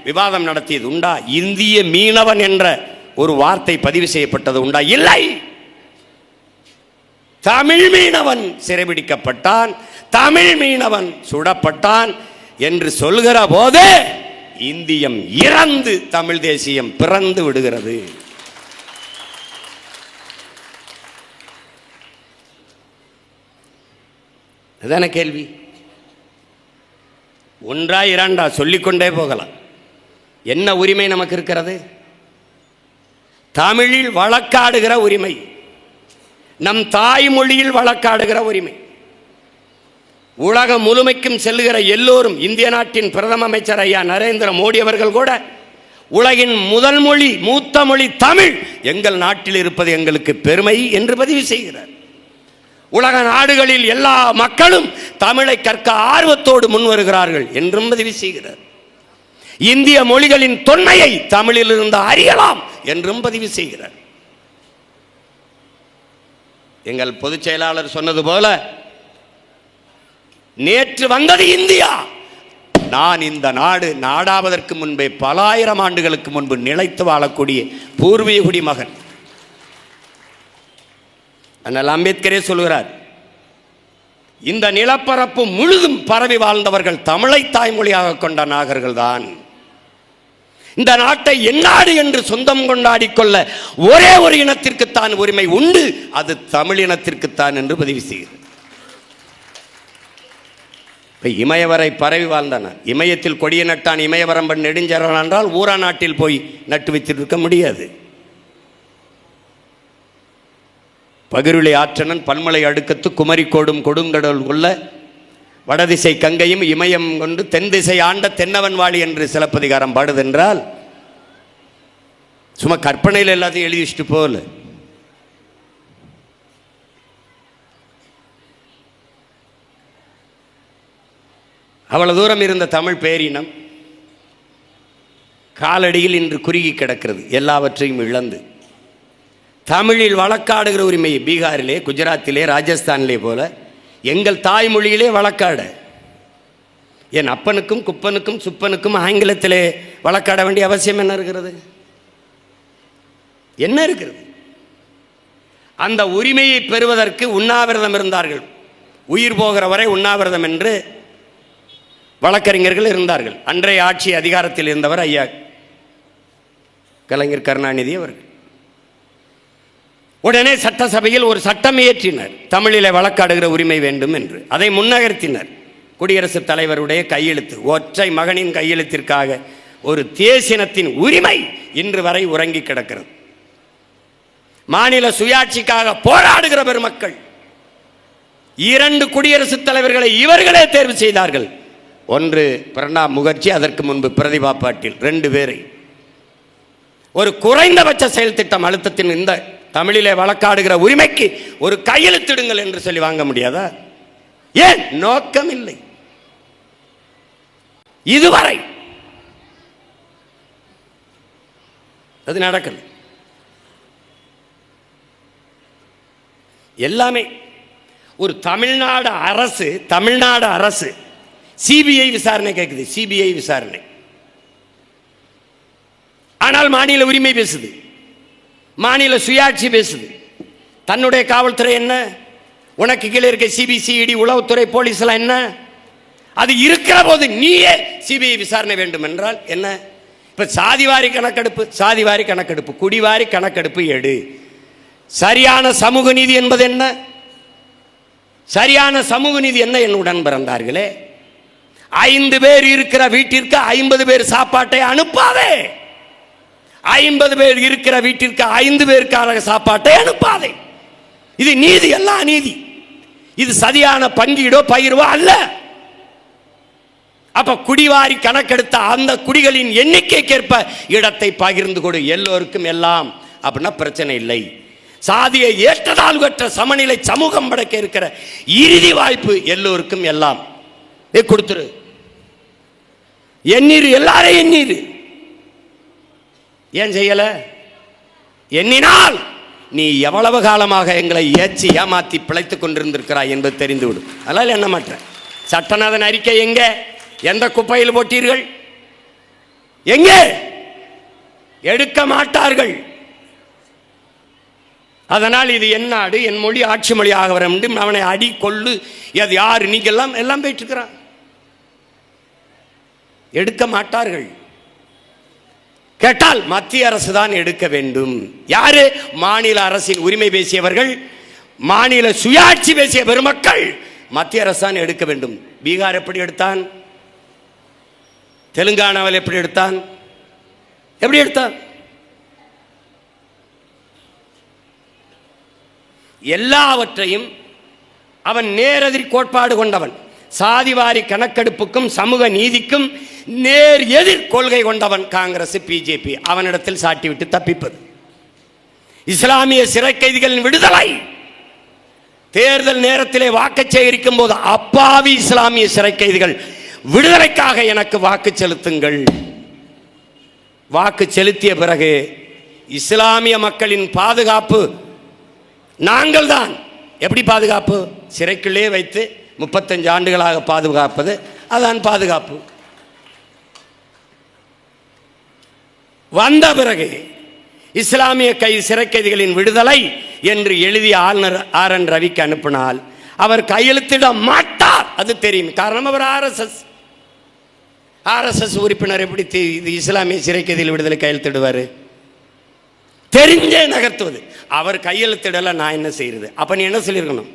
S2: விவாதம் நடத்தியது உண்டா? இந்திய மீனவன் என்ற ஒரு வார்த்தை பதிவு செய்யப்பட்டது உண்டா? இல்லை. தமிழ் மீனவன் சிறைபிடிக்கப்பட்டான், தமிழ் மீனவன் சுடப்பட்டான் என்று சொல்கிற போது இந்தியம் இறந்து தமிழ் தேசியம் பிறந்து விடுகிறது. அதான கேள்வி. ஒன்றா இரண்டா சொல்லிக்கொண்டே போகலாம். என்ன உரிமை நமக்கு இருக்கிறது? தமிழில் வழக்காடுகிற உரிமை, நம் தாய்மொழியில் வழக்காடுகிற உரிமை. உலகம் முழுமைக்கும் செல்லுகிற எல்லோரும், இந்திய நாட்டின் பிரதம அமைச்சர் ஐயா நரேந்திர மோடி அவர்கள் கூட உலகின் முதல் மொழி, மூத்த மொழி தமிழ், எங்கள் நாட்டில் இருப்பது எங்களுக்கு பெருமை என்று பதிவு செய்கிறார். உலக நாடுகளில் எல்லா மக்களும் தமிழை கற்க ஆர்வத்தோடு முன் வருகிறார்கள் என்றும் பதிவு செய்கிறார். இந்திய மொழிகளின் தொன்மையை தமிழில் இருந்து அறியலாம் என்றும் பதிவு செய்கிறார். எங்கள் பொதுச் செயலாளர் சொன்னது போல, நேற்று வந்தது இந்தியா, நான் இந்த நாடு நாடாவதற்கு முன்பே பல ஆயிரம் ஆண்டுகளுக்கு முன்பு நிலைத்து வாழக்கூடிய பூர்வீக குடிமகன். அண்ணல் அம்பேத்கரே சொல்கிறார், இந்த நிலப்பரப்பு முழுதும் பரவி வாழ்ந்தவர்கள் தமிழை தாய்மொழியாக கொண்ட நாகர்கள் தான். இந்த நாட்டை எந்நாடு என்று சொந்தம் கொண்டாடி கொள்ள ஒரே ஒரு இனத்திற்குத்தான் உரிமை உண்டு, அது தமிழ் இனத்திற்குத்தான் என்று பதிவு செய்கிறார். இமயவரை பரவி வாழ்ந்தனர். இமயத்தில் கொடிய நட்டான் இமயவரம்பன் நெடுஞ்சரன் என்றால் ஊரா நாட்டில் போய் நட்டு வைத்திருக்க முடியாது. பகிருளை ஆற்றனன் பன்மலை அடுக்கத்து குமரி கோடும் கொடுங்கடல் கொள்ள வடதிசை கங்கையும் இமயம் கொண்டு தென் திசை ஆண்ட தென்னவன் வாழி என்று சிலப்பதிகாரம் பாடுதென்றால் சும்மா கற்பனையில் எல்லாத்தையும் எழுதி வச்சுட்டு போகல. அவ்வளவு தூரம் இருந்த தமிழ் பேரினம் காலடியில் இன்று குறுகி கிடக்கிறது, எல்லாவற்றையும் இழந்து. தமிழில் வழக்காடுகிற உரிமையை பீகாரிலே, குஜராத்திலே, ராஜஸ்தானிலே போல எங்கள் தாய்மொழியிலே வழக்காட, என் அப்பனுக்கும் குப்பனுக்கும் சுப்பனுக்கும் ஆங்கிலத்திலே வழக்காட வேண்டிய அவசியம் என்ன இருக்கிறது? என்ன இருக்கிறது? அந்த உரிமையை பெறுவதற்கு உண்ணாவிரதம் இருந்தார்கள். உயிர் போகிற வரை உண்ணாவிரதம் என்று வழக்கறிஞர்கள் இருந்தார்கள். அன்றைய ஆட்சி அதிகாரத்தில் இருந்தவர் ஐயா கலைஞர் கருணாநிதி அவர்கள். உடனே சட்டசபையில் ஒரு சட்டம் இயற்றினர், தமிழிலே வழக்காடுகிற உரிமை வேண்டும் என்று. அதை முன்னகர்த்தினர். குடியரசுத் தலைவருடைய கையெழுத்து, ஒற்றை மகனின் கையெழுத்திற்காக ஒரு தேசினத்தின் உரிமை இன்று வரை உறங்கி கிடக்கிறது. மாநில சுயாட்சிக்காக போராடுகிற பெருமக்கள் 2 குடியரசுத் தலைவர்களை இவர்களே தேர்வு செய்தார்கள். ஒன்று பிரணாப் முகர்ஜி, அதற்கு முன்பு பிரதிபா பாட்டீல், 2 பேரை. ஒரு குறைந்தபட்ச செயல் திட்டம் அழுத்தத்தின் இந்த தமிழிலே வழக்காடுகிற உரிமைக்கு ஒரு கையெழுத்திடுங்கள் என்று சொல்லி வாங்க முடியாதா? ஏன்? நோக்கம் இல்லை. இதுவரை அது நடக்கல. எல்லாமே ஒரு தமிழ்நாடு அரசு சிபிஐ விசாரணை கேட்குது, சிபிஐ விசாரணை. ஆனால் மாநில உரிமை பேசுது, மாநில சுயாட்சி பேசுது. தன்னுடைய காவல்துறை என்ன? உனக்கு கீழே இருக்க சிபிசிஐடி, உளவுத்துறை, போலீஸ் எல்லாம் என்ன? அது இருக்கிற போது நீயே சிபிஐ விசாரணை வேண்டும் என்றால் என்ன? இப்ப சாதிவாரி கணக்கெடுப்பு, குடிவாரி கணக்கெடுப்பு எடு. சரியான சமூக நீதி என்பது என்ன? சரியான சமூக நீதி என்ன? என்னுடன் பிறந்தார்களே, 5 பேர் இருக்கிற வீட்டிற்கு 50 பேர் சாப்பாட்டை அனுப்பாதே. 50 பேர் இருக்கிற வீட்டிற்கு 5 பேருக்கான சாப்பாட்டை அனுப்பாதே. இது நீதி அல்ல, அநீதி. இது சரியான பங்கீடோ பகிர்வோ அல்ல. அப்ப குடிவாரி கணக்கெடுத்த அந்த குடிகளின் எண்ணிக்கைக்கேற்ப இடத்தை பகிர்ந்து கொடு, எல்லோருக்கும் எல்லாம், அப்படின்னா பிரச்சனை இல்லை. சாதியை ஏற்றதாழ்வற்ற சமநிலை சமூகம் படைக்க இருக்கிற இறுதி வாய்ப்பு எல்லோருக்கும் எல்லாம் கொடுத்துரு. எண்ணீர், எல்லாரையும் எண்ணீர். ஏன் செய்யல? எண்ணினால் நீ எவ்வளவு காலமாக எங்களை ஏற்றி ஏமாத்தி பிழைத்துக் கொண்டிருந்திருக்கிறாய் என்பது தெரிந்துவிடும். அதனால என்ன மாட்டேன். சட்டநாதன் அறிக்கை எங்கே? எந்த குப்பையில் போட்டீர்கள்? எங்கே? எடுக்க மாட்டார்கள். அதனால் இது என் நாடு, என் மொழி ஆட்சி மொழியாக வர வேண்டும். அவனை அடி கொள்ளு, அது யாரு, நீங்க எல்லாம் போயிட்டு இருக்கிறான். எடுக்க மாட்டார்கள். கேட்டால் மத்திய அரசு தான் எடுக்க வேண்டும். யாரு? மாநில அரசின் உரிமை பேசியவர்கள், மாநில சுயாட்சி பேசிய பெருமக்கள். மத்திய அரசு தான் எடுக்க வேண்டும். பீகார் எப்படி எடுத்தான்? தெலுங்கானாவில் எப்படி எடுத்தான்? எப்படி எடுத்தான்? எல்லாவற்றையும் அவன் நேரெதிர் கோட்பாடு கொண்டவன். சாதிவாரி கணக்கெடுப்புக்கும் சமூக நீதிக்கும் நேர் எதிர் கொள்கை கொண்டவன் காங்கிரஸ், பிஜேபி. அவனிடத்தில் சாட்டிவிட்டு தப்பிப்பது. இஸ்லாமிய சிறை கைதிகளின் விடுதலை. தேர்தல் நேரத்திலே வாக்கு சேகரிக்கும் போது அப்பாவி இஸ்லாமிய சிறை கைதிகள் விடுதலைக்காக எனக்கு வாக்கு செலுத்துங்கள். வாக்கு செலுத்திய பிறகு இஸ்லாமிய மக்களின் பாதுகாப்பு நாங்கள் தான். எப்படி பாதுகாப்பு? சிறைக்குள்ளே வைத்து 35 ஆண்டுகளாக பாதுகாப்பது, அதான் பாதுகாப்பு. வந்த பிறகு இஸ்லாமிய சிறை கைதிகளின் விடுதலை என்று எழுதிய ஆளுநர் RN ரவிக்கு அனுப்பினால் அவர் கையெழுத்திட மாட்டார். அது தெரியும். காரணம், அவர் RSS உறுப்பினர். எப்படி இது இஸ்லாமிய சிறை கைதிகள் விடுதலை கையெழுத்திடுவார்? தெரிஞ்சே நகர்த்துவது. அவர் கையெழுத்திடல, நான் என்ன செய்யறது? அப்ப நீ என்ன சொல்லியிருக்கணும்?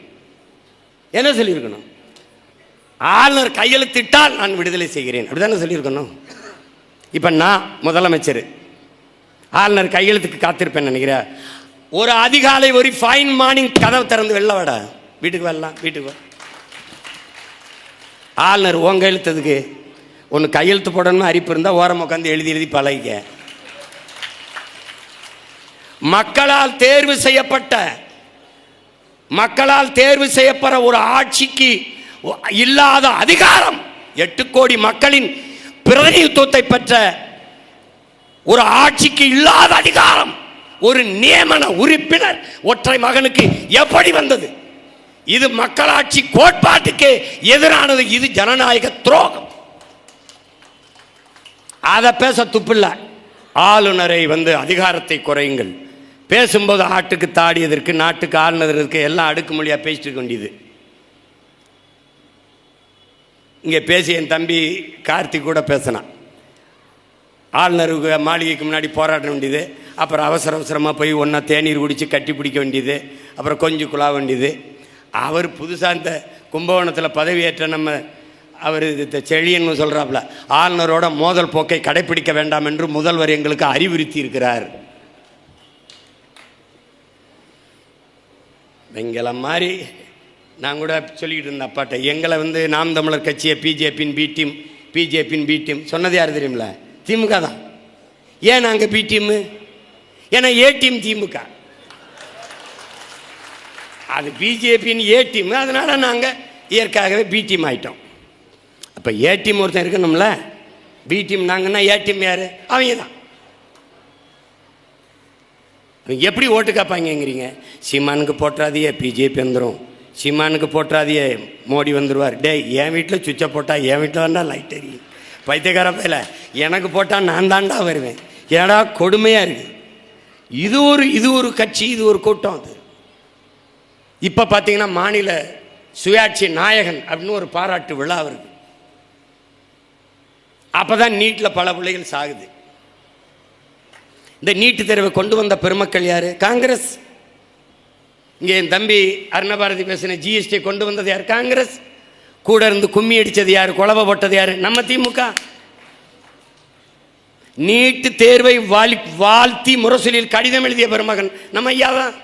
S2: என்ன சொல்லியிருக்கணும்? ஆளுநர் கையெழுத்திட்டால் நான் விடுதலை செய்கிறேன், அப்படிதானே சொல்லியிருக்கணும். இப்ப நான் முதலமைச்சர், ஆளுநர் கையெழுத்துக்கு காத்திருப்பேன் நினைக்கிறேன். ஒரு அதிகாலை ஒரு ஃபைன் மார்னிங் கதவை திறந்து வெளில வாடா, வீட்டுக்கு வரலாம், வீட்டுக்கு வா. ஆளுநர் உன் கையெழுத்ததுக்கு ஒன்று கையெழுத்து போடணும்னு அரிப்பு இருந்தால் ஓரம் உட்காந்து எழுதி எழுதி பழகிக்க. மக்களால் தேர்வு செய்யப்பட்ட ஒரு ஆட்சிக்கு இல்லாத அதிகாரம், 8 கோடி மக்களின் பிரதிநிதித்துவத்தை பெற்ற ஒரு ஆட்சிக்கு இல்லாத அதிகாரம் ஒரு நியமன உறுப்பினர் ஒற்றை மகனுக்கு எப்படி வந்தது? இது மக்களாட்சி கோட்பாட்டுக்கு எதிரானது. இது ஜனநாயக துரோகம். அதை பேச துப்பில்ல. ஆளுநரை அதிகாரத்தை குறையுங்கள். பேசும்போது ஆட்டுக்கு தாடியதற்கு, நாட்டுக்கு ஆளுநருக்கு எல்லாம் அடுக்குமொழியாக பேசிட்டு இருக்க வேண்டியது. இங்கே பேசி என் தம்பி கார்த்திக் கூட பேசினான். ஆளுநருக்கு மாளிகைக்கு முன்னாடி போராட வேண்டியது, அப்புறம் அவசரமாக போய் ஒன்றா தேநீர் குடித்து கட்டி பிடிக்க வேண்டியது, அப்புறம் கொஞ்சம் குழா வேண்டியது. அவர் புதுசாக இந்த கும்பகோணத்தில் பதவியேற்ற நம்ம அவர் செழியன்னு சொல்கிறாப்புல, ஆளுநரோட மோதல் போக்கை கடைப்பிடிக்க வேண்டாம் என்று முதல்வர் எங்களுக்கு அறிவுறுத்தி இருக்கிறார். எங்களை மாதிரி நான் கூட சொல்லிக்கிட்டு இருந்தேன் அப்பாட்ட, எங்களை நாம் தமிழர் கட்சியை பிஜேபியின் பி டீம் சொன்னது யார் தெரியுமில்ல? திமுக தான். ஏன் நாங்கள் பி டீமு? ஏன்னா ஏ டீம் திமுக, அது பிஜேபியின் ஏ டீம். அதனால நாங்கள் இயற்கையாகவே பி டீம் ஆகிட்டோம். அப்போ ஏ டீம் ஒருத்தன் இருக்கணும்ல, பி டீம் நாங்கன்னா ஏ டீம் யார்? அவங்க தான். எப்படி ஓட்டு காப்பாங்கிறீங்க? சீமானுக்கு போட்டுறாதியே பிஜேபி வந்துடும், சீமானுக்கு போட்டுறாதியே மோடி வந்துடுவார். டே, என் வீட்டில் சுவிட்சை போட்டால் என் வீட்டில் தான்டா லைட் எரியும். பைத்தியக்கார பையில, எனக்கு போட்டால் நான் தாண்டா வருவேன். ஏடா கொடுமையாக இருக்குது. இது ஒரு கட்சி, இது ஒரு கூட்டம். அது இப்போ பார்த்தீங்கன்னா மாநில சுயாட்சி நாயகன் அப்படின்னு ஒரு பாராட்டு விழா வருது. அப்போ தான் நீட்டில் பல பிள்ளைகள் சாகுது. இந்த நீட்டு தேர்வை கொண்டு வந்த பெருமக்கள் யார்? காங்கிரஸ். இங்கே என் தம்பி அருணபாரதி பேசின ஜிஎஸ்டி கொண்டு வந்தது யார்? காங்கிரஸ். கூட இருந்து கும்மி அடித்தது யார்? குழப்ப போட்டது யார்? நம்ம திமுக. நீட்டு தேர்வை வாழ்த்தி முரசொலியில் கடிதம் எழுதிய பெருமகன் நம்ம ஐயா தான்.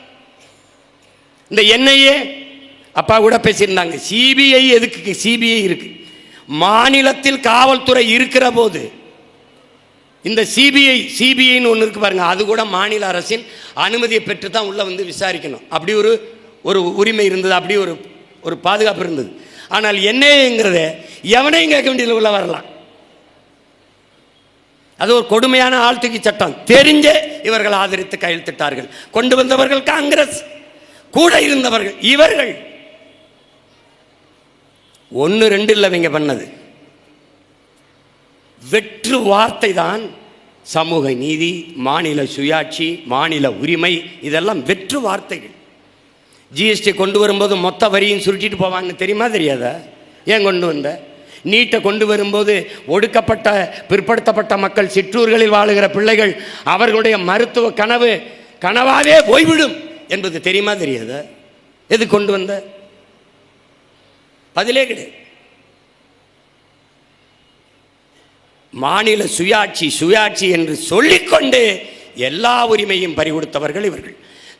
S2: இந்த என்ஐஏ அப்பா கூட பேசியிருந்தாங்க. சிபிஐ எதுக்கு? சிபிஐ இருக்கு. மாநிலத்தில் காவல்துறை இருக்கிற போது இந்த சிபிஐன்னு ஒன்று இருக்கு பாருங்க, அது கூட மாநில அரசின் அனுமதியை பெற்று தான் உள்ள வந்து விசாரிக்கணும். அப்படி ஒரு உரிமை இருந்தது, அப்படி ஒரு பாதுகாப்பு இருந்தது. ஆனால் என்ஐஏங்கிறத எவனையும் கேட்க வேண்டியது உள்ள வரலாம். அது ஒரு கொடுமையான ஆழ்த்துக்கி சட்டம். தெரிஞ்சே இவர்கள் ஆதரித்து கையெழுத்திட்டார்கள். கொண்டு வந்தவர்கள் காங்கிரஸ், கூட இருந்தவர்கள் இவர்கள். 1-2 இல்லை இவங்க பண்ணது. வெற்று வார்த்தை தான் சமூக நீதி, மாநில சுயாட்சி, மாநில உரிமை, இதெல்லாம் வெற்று வார்த்தைகள். ஜிஎஸ்டி கொண்டு வரும்போது மொத்த வரியும் சுருட்டிட்டு போவான்னு தெரியுமா? தெரியாதா? ஏன் கொண்டு வந்த? நீட்டை கொண்டு வரும்போது ஒடுக்கப்பட்ட பிற்படுத்தப்பட்ட மக்கள், சிற்றூர்களில் வாழுகிற பிள்ளைகள், அவர்களுடைய மருத்துவ கனவாவே போய்விடும் என்பது தெரியுமா? தெரியாதா? எது கொண்டு வந்த? பதிலே கிடையாது. மாநில சுயாட்சி என்று சொல்லிக்கொண்டு எல்லா உரிமையும் பறிகொடுத்தவர்கள் இவர்கள்.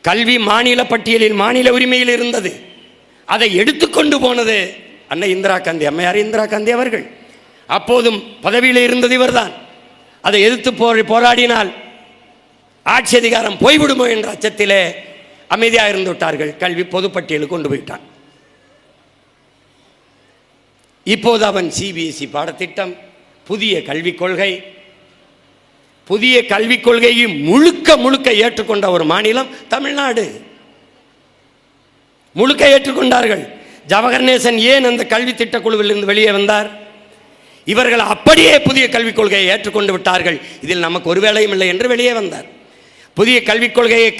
S2: கல்வி மாநில பட்டியலில் மாநில உரிமையில் இருந்தது. அதை எடுத்துக்கொண்டு போனது அன்னை இந்திரா காந்தி, அம்மையார் இந்திரா காந்தி அவர்கள். அப்போதும் பதவியில் இருந்தது இவர்தான். அதை எதிர்த்து போராடினால் ஆட்சி அதிகாரம் போய்விடுமோ என்ற அச்சத்திலே அமைதியாக இருந்து விட்டார்கள். கல்வி பொதுப்பட்டியலுக்கு கொண்டு போயிட்டான். இப்போது அவன் சிபிஎஸ்இ பாடத்திட்டம், புதிய கல்விக் கொள்கையை முழுக்க ஏற்றுக்கொண்ட ஒரு மாநிலம் தமிழ்நாடு. முழுக்க ஏற்றுக்கொண்டார்கள். ஜவஹர்நேசன் ஏன் அந்த கல்வி திட்டக்குழுவில் இருந்து வெளியே வந்தார்? இவர்கள் அப்படியே புதிய கல்விக் கொள்கையை ஏற்றுக்கொண்டு விட்டார்கள். இதில் நமக்கு ஒரு வேலையும் இல்லை என்று வெளியே வந்தார். புதிய கல்விக் கொள்கையை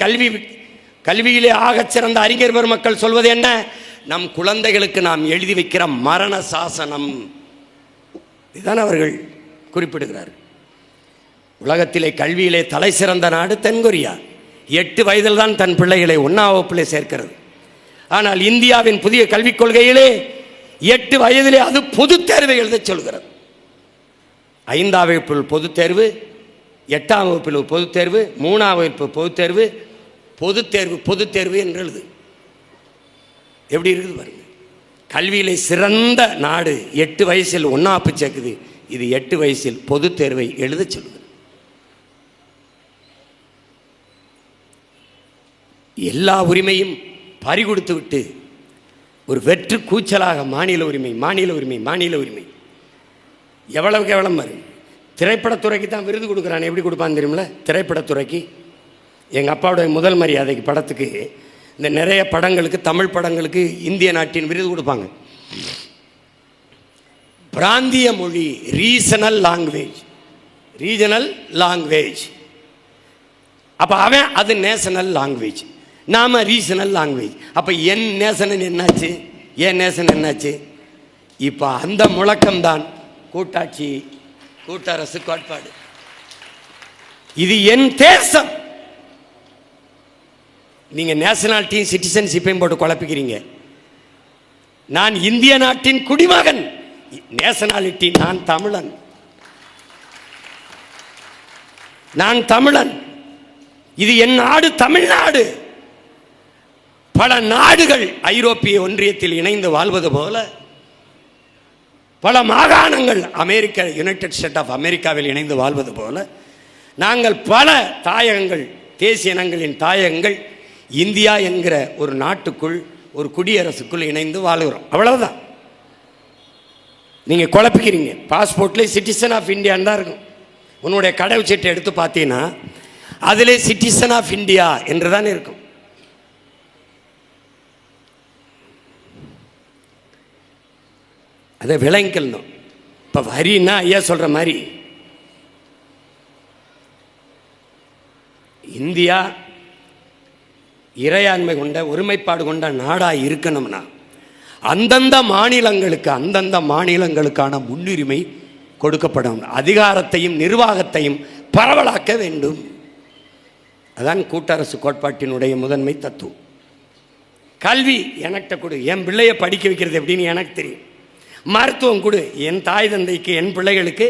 S2: கல்வியிலே ஆகச் சிறந்த அறிஞர் பெருமக்கள் சொல்வது என்ன? நம் குழந்தைகளுக்கு நாம் எழுதி வைக்கிற மரண சாசனம். இதுதான் அவர்கள் குறிப்பிடுகிறார்கள். உலகத்திலே கல்வியிலே தலை சிறந்த நாடு தென்கொரியா. 8 வயதில் தான் தன் பிள்ளைகளை 1ஆம் வகுப்பிலே சேர்க்கிறது. ஆனால் இந்தியாவின் புதிய கல்விக் கொள்கையிலே 8 வயதிலே அது பொதுத் தேர்வை எழுதச் சொல்கிறது. 5ஆம் வகுப்பில் பொதுத் தேர்வு, 8ஆம் வகுப்பில் பொதுத் தேர்வு, 3ஆம் வகுப்பு பொதுத் தேர்வு என்று எழுது. எப்படி இருக்குது பாருங்க. கல்வியிலே சிறந்த நாடு 8 வயசில் 1ஆம் வகுப்பு சேர்க்குது. இது 8 வயசில் பொதுத் தேர்வை எழுத சொல்லுது. எல்லா உரிமையும் பறிகொடுத்து விட்டு ஒரு வெற்று கூச்சலாக மாநில உரிமை எவ்வளவுக்கு எவ்வளவு மாதிரி. திரைப்படத்துறைக்கு தான் விருது கொடுக்குறான். எப்படி கொடுப்பான்னு தெரியுமில்ல? திரைப்படத்துறைக்கு எங்கள் அப்பாவுடைய முதல் மரியாதைக்கு படத்துக்கு இந்த நிறைய படங்களுக்கு, தமிழ் படங்களுக்கு இந்திய நாட்டின் விருது கொடுப்பாங்க. பிராந்திய மொழி, ரீஜனல் லாங்குவேஜ். அப்போ அவன் அது நேஷனல் லாங்குவேஜ், நாம ரீஜனல் லாங்குவேஜ். அப்போ என் நேஷனல் என்னாச்சு? என் நேஷன் என்னாச்சு? இப்போ அந்த முழக்கம்தான் கூட்டாட்சி, கூட்டரசு கோட்பாடு. இது என் தேசம். நீங்க நேஷனாலிட்டியும் சிட்டிசன்ஷிப்பையும் போட்டு குழப்பிக்கிறீங்க. நான் இந்திய நாட்டின் குடிமகன். நேஷனாலிட்டி, நான் தமிழன். இது என் நாடு, தமிழ்நாடு. பல நாடுகள் ஐரோப்பிய ஒன்றியத்தில் இணைந்து வாழ்வது போல, பல மாகாணங்கள் யுனைடெட் ஸ்டேட் ஆஃப் அமெரிக்காவில் இணைந்து வாழ்வது போல, நாங்கள் பல தாயகங்கள், தேசிய இனங்களின் தாயகங்கள் இந்தியா என்கிற ஒரு நாட்டுக்குள், ஒரு குடியரசுக்குள் இணைந்து வாழுகிறோம். அவ்வளவுதான். நீங்கள் குழப்பிக்கிறீங்க. பாஸ்போர்ட்லேயே சிட்டிசன் ஆஃப் இந்தியான்னு தான் இருக்கும். உன்னுடைய கடவுச்சீட்டை எடுத்து பார்த்தீங்கன்னா அதிலே சிட்டிசன் ஆஃப் இந்தியா என்று தான் இருக்கும். அதை விளங்கணும். இப்போ வரின்னா ஐயா சொல்கிற மாதிரி
S3: இறையாண்மை கொண்ட ஒருமைப்பாடு கொண்ட நாடாக இருக்கணும்னா அந்தந்த மாநிலங்களுக்கான முன்னுரிமை கொடுக்கப்படும். அதிகாரத்தையும் நிர்வாகத்தையும் பரவலாக்க வேண்டும். அதான் கூட்டரசு கோட்பாட்டினுடைய முதன்மை தத்துவம். கல்வி எனக்கிட்ட கொடு, என் பிள்ளைய படிக்க வைக்கிறது எப்படின்னு எனக்கு தெரியும். மருத்துவம் கொடு, என் தாய் தந்தைக்கு என் பிள்ளைகளுக்கு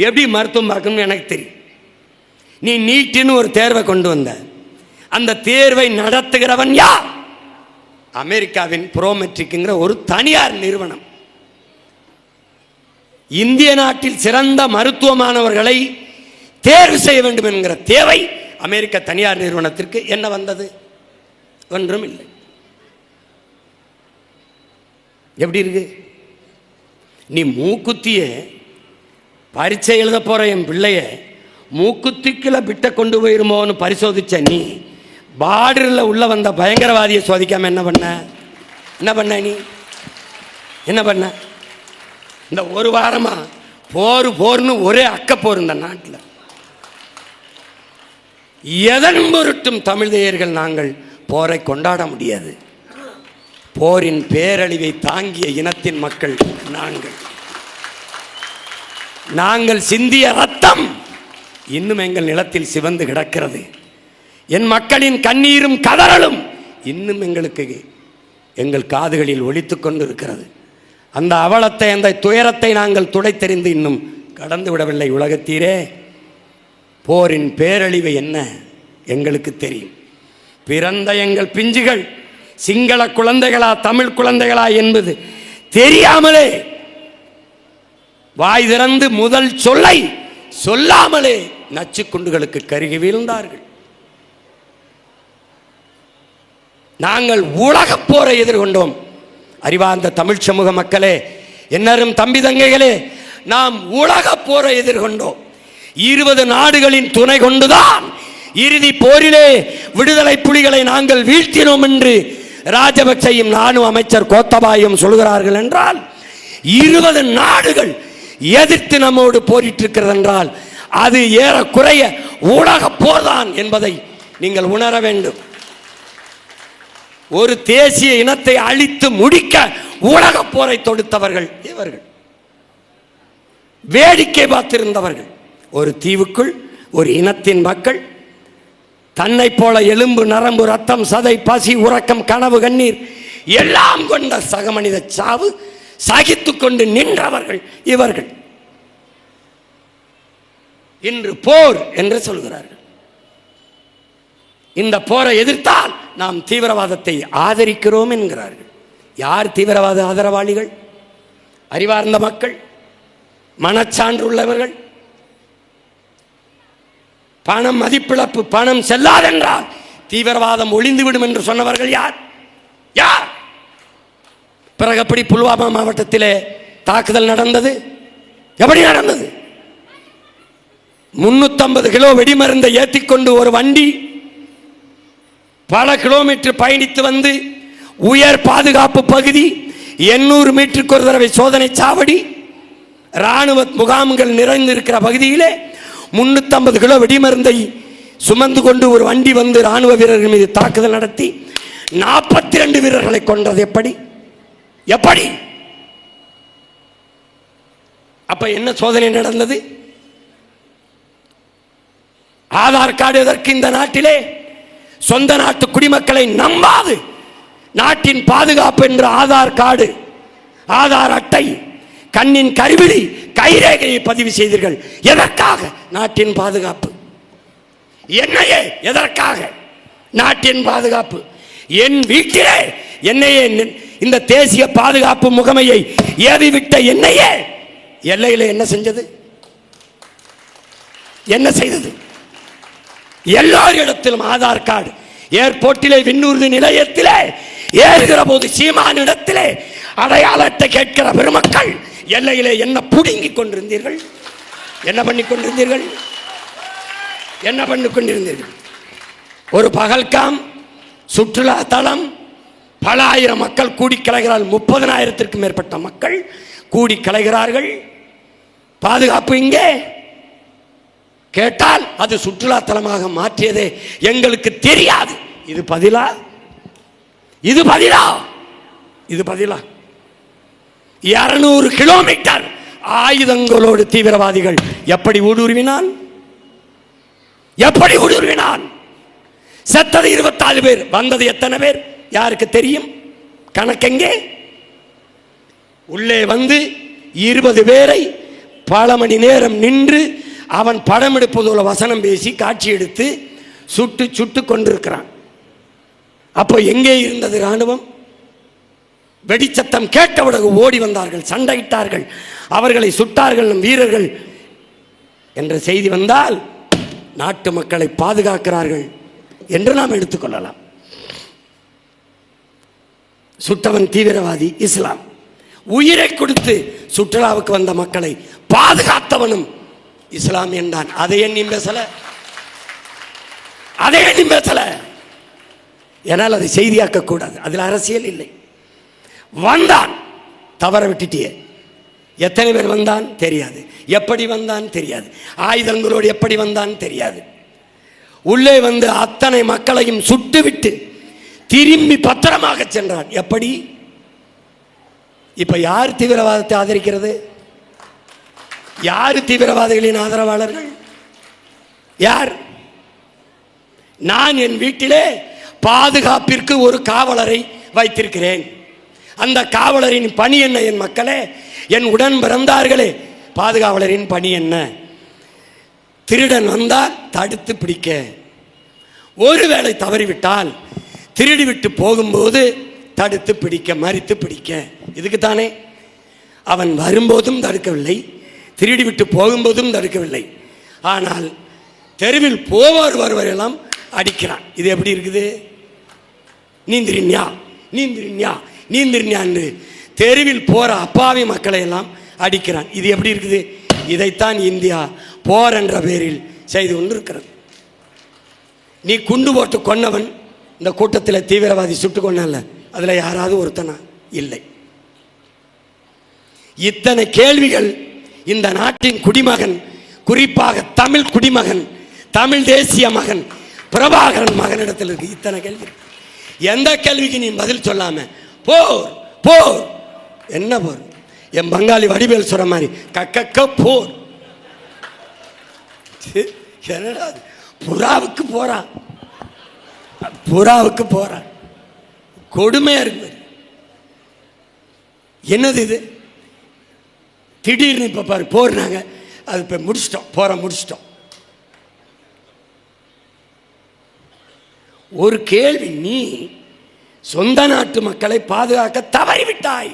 S3: எப்படி மருத்துவம் பார்க்கணும்னு எனக்கு தெரியும். நீ நீட்டுன்னு ஒரு தேர்வை கொண்டு வந்த, அந்த தேர்வை நடத்துகிறவன் யார்? அமெரிக்காவின் புரோமெட்ரிக்ங்கிற ஒரு தனியார் நிறுவனம். இந்திய நாட்டில் சிறந்த மருத்துவ மாணவர்களை தேர்வு செய்ய வேண்டும் என்கிற தேவை அமெரிக்க தனியார் நிறுவனத்திற்கு என்ன வந்தது? ஒன்றும் இல்லை. எப்படி இருக்கு? நீ மூக்குத்திய பரீட்சை எழுத போற என் பிள்ளைய மூக்குத்திக்குள்ள பிட்ட கொண்டு போயிருமோன்னு பரிசோதிச்ச நீ பார்டரில் உள்ள வந்த பயங்கரவாதியை சோதிக்காம என்ன பண்ண நீ என்ன பண்ண? இந்த ஒரு வாரமா போர்னு ஒரே அக்கப்போர் இந்த நாட்டில். எதன் பொருட்டும் தமிழ் தேயர்கள் நாங்கள் போரை கொண்டாட முடியாது. போரின் பேரழிவை தாங்கிய இனத்தின் மக்கள் நாங்கள் சிந்திய ரத்தம் இன்னும் எங்கள் நிலத்தில் சிவந்து கிடக்கிறது. என் மக்களின் கண்ணீரும் கதறலும் இன்னும் எங்கள் காதுகளில் ஒலித்துக் கொண்டு இருக்கிறது. அந்த அவலத்தை, அந்த துயரத்தை நாங்கள் துடைத்தெறிந்து இன்னும் கடந்து விடவில்லை. உலகத்தீரே, போரின் பேரழிவு என்ன எங்களுக்கு தெரியும். பிறந்த எங்கள் பிஞ்சுகள் சிங்கள குழந்தைகளா தமிழ் குழந்தைகளா என்பது தெரியாமலே, வாய் திறந்து முதல் சொல்லை சொல்லாமலே நச்சு குண்டுகளுக்கு கருகி வீழ்ந்தார்கள். நாங்கள் உலகப் போரை எதிர்கொண்டோம். அறிவார்ந்த தமிழ் சமூக மக்களே, என்னரும் தம்பி தங்கைகளே, நாம் உலகப் போரை எதிர்கொண்டோம். 20 நாடுகளின் துணை கொண்டுதான் இறுதி போரிலே விடுதலை புலிகளை நாங்கள் வீழ்த்தினோம் என்று ராஜபக்சையும் நானும் அமைச்சர் கோத்தபாயும் சொல்கிறார்கள் என்றால், 20 நாடுகள் எதிர்த்து நம்மோடு போரிட்டு இருக்கிறது என்றால் அது ஏறக்குறைய உலக போர்தான் என்பதை நீங்கள் உணர வேண்டும். ஒரு தேசிய இனத்தை அழித்து முடிக்க உலக போரை தொடுத்தவர்கள் இவர்கள். வேடிக்கை பார்த்திருந்தவர்கள். ஒரு தீவுக்குள் ஒரு இனத்தின் மக்கள் தன்னை போல எலும்பு நரம்பு ரத்தம் சதை பசி உறக்கம் கனவு கண்ணீர் எல்லாம் கொண்ட சக மனித சாவு சகித்து கொண்டு நின்றவர்கள் இவர்கள். இன்று போர் என்று சொல்கிறார்கள். இந்த போரை எதிர்த்தால் நாம் தீவிரவாதத்தை ஆதரிக்கிறோம் என்கிறார்கள். யார் தீவிரவாத ஆதரவாளிகள்? அறிவார்ந்த மக்கள், மனச்சான்று உள்ளவர்கள். பணம் மதிப்பிழப்பு, பணம் செல்லாதென்றால் தீவிரவாதம் ஒளிந்துவிடும் என்று சொன்னவர்கள் யார்? பிறகு எப்படி புல்வாமா மாவட்டத்திலே தாக்குதல் நடந்தது? எப்படி நடந்தது? 350 கிலோ வெடிமருந்தை ஏற்றிக்கொண்டு ஒரு வண்டி பல கிலோமீட்டர் பயணித்து வந்து உயர் பாதுகாப்பு பகுதி 800 மீட்டருக்கு ஒரு தடவை சோதனை சாவடி இராணுவ முகாம்கள் நிறைந்திருக்கிற பகுதியிலே 350 கிலோ வெடிமருந்தை சுமந்து கொண்டு ஒரு வண்டி வந்து இராணுவ வீரர்கள் மீது தாக்குதல் நடத்தி 42 வீரர்களை கொன்றது எப்படி? அப்ப என்ன சோதனை நடந்தது? ஆதார் கார்டு எதற்கு இந்த நாட்டிலே? சொந்த நாட்டு குடிமக்களை நம்பாது நாட்டின் பாதுகாப்பு என்ற ஆதார் கார்டு, ஆதார் அட்டை, கண்ணின் கருவிழி, கைரேகையை பதிவு செய்தீர்கள். எதற்காக? நாட்டின் பாதுகாப்பு. என்னையே எதற்காக? நாட்டின் பாதுகாப்பு. என் வீட்டிலே என்னையே இந்த தேசிய பாதுகாப்பு முகமையை ஏவிவிட்ட என்னையே எல்லையில என்ன செஞ்சது? என்ன செய்தது? எல்லாரிடத்திலும் ஆதார் கார்டு. ஏர்போர்ட்டிலே, விண்ணூர்தி நிலையத்திலே ஏறுகிற போது சீமானிடத்திலே அடையாள அட்டை கேட்கிற பெருமக்கள் எல்லையிலே என்ன புடுங்கிக் கொண்டிருந்தீர்கள்? என்ன பண்ணி கொண்டிருந்தீர்கள்? என்ன பண்ணி கொண்டிருந்தீர்கள்? ஒரு பகல்காம் சுற்றுலா தலம், பல ஆயிரம் மக்கள் கூடி கலைகிறார்கள். 30,000த்திற்கும் மேற்பட்ட மக்கள் கூடி கலைகிறார்கள். பாதுகாப்பு இங்கே கேட்டால் அது சுற்றுலா தலமாக மாற்றியதே எங்களுக்கு தெரியாது. இது பதிலா? இது பதிலா? இது பதிலா? 200 கிலோமீட்டர் ஆயுதங்களோடு தீவிரவாதிகள் எப்படி ஊடுருவினான்? எப்படி ஊடுருவினான்? செத்தது 24 பேர், வந்தது எத்தனை பேர் யாருக்கு தெரியும்? கணக்கெங்கே? உள்ளே வந்து 20 பேரை பல மணி நேரம் நின்று அவன் படம் எடுப்பதோல வசனம் பேசி காட்சி எடுத்து சுட்டு சுட்டு கொண்டிருக்கிறான். அப்போ எங்கே இருந்தது ராணுவம்? வெடிச்சத்தம் கேட்டவுடன் ஓடி வந்தார்கள், சண்டையிட்டார்கள், அவர்களை சுட்டார்கள் நம் வீரர்கள் என்ற செய்தி வந்தால் நாட்டு மக்களை பாதுகாக்கிறார்கள் என்று நாம் எடுத்துக்கொள்ளலாம். சுட்டவன் தீவிரவாதி இஸ்லாம். உயிரை கொடுத்து சுற்றுலாவுக்கு வந்த மக்களை பாதுகாத்தவனும் இஸ்லாமியன் தான். அதை எண்ணி பேசல, அதை எண்ணி பேசல. ஏனால் அதை செய்தியாக்க கூடாது, அதில் அரசியல் இல்லை. வந்தான், தவற விட்டுட்டியே. எத்தனை பேர் வந்தான் தெரியாது, எப்படி வந்தான் தெரியாது, ஆயுதங்களோடு எப்படி வந்தான் தெரியாது. உள்ளே வந்து அத்தனை மக்களையும் சுட்டுவிட்டு திரும்பி பத்திரமாக சென்றான். எப்படி? இப்ப யார் தீவிரவாதத்தை ஆதரிக்கிறது? யார் தீவிரவாதிகளின் ஆதரவாளர்கள்? யார்? நான் என் வீட்டிலே பாதுகாப்பிற்கு ஒரு காவலரை வைத்திருக்கிறேன். அந்த காவலரின் பணி என்ன? என் மக்களே, என் உடன் பிறந்தார்களே, பாதுகாவலரின் பணி என்ன? திருடன் வந்தால் தடுத்து பிடிக்க, ஒருவேளை தவறிவிட்டால் திருடி விட்டு போகும்போது தடுத்து பிடிக்க, மறித்து பிடிக்க. இதுக்குத்தானே அவன் வரும்போதும் தடுக்கவில்லை, திருடி விட்டு போகும்போதும் தடுக்கவில்லை. ஆனால் தெருவில் போவார் வருவரெல்லாம் அடிக்கிறான். இது எப்படி இருக்குது? நீந்திரின்யா நீந்திரின்யா நீந்திரின்யா என்று தெருவில் போற அப்பாவி மக்களை எல்லாம் அடிக்கிறான். இது எப்படி இருக்குது? இதைத்தான் இந்தியா போர் என்ற பேரில் செய்து கொண்டிருக்கிறது. நீ குண்டு போட்டு கொன்னவன் இந்த கூட்டத்தில் தீவிரவாதி சுட்டு கொண்டல, அதில் யாராவது ஒருத்தனா? இல்லை. இத்தனை கேள்விகள் இந்த நாட்டின் குடிமகன், குறிப்பாக தமிழ் குடிமகன், தமிழ் தேசிய மகன் பிரபாகரன் மகனிடத்தில் இருக்கு. இத்தனை கேள்வி. எந்த கேள்விக்கு நீ பதில் சொல்லாம போர் போர், என்ன போர்? என் பங்காளி வடிவேல் சொல்ற மாதிரி கக்க போர். என்னடா புறாவுக்கு போறான், புறாவுக்கு போறான். கொடுமையா இருக்கு. என்னது இது? திடீர்னு இப்ப பாரு போறாங்க, அது இப்ப முடிச்சிட்டோம், போற முடிச்சிட்டோம். ஒரு கேள்வி, நீ சொந்த நாட்டு மக்களை பாதுகாக்க தவறிவிட்டாய்,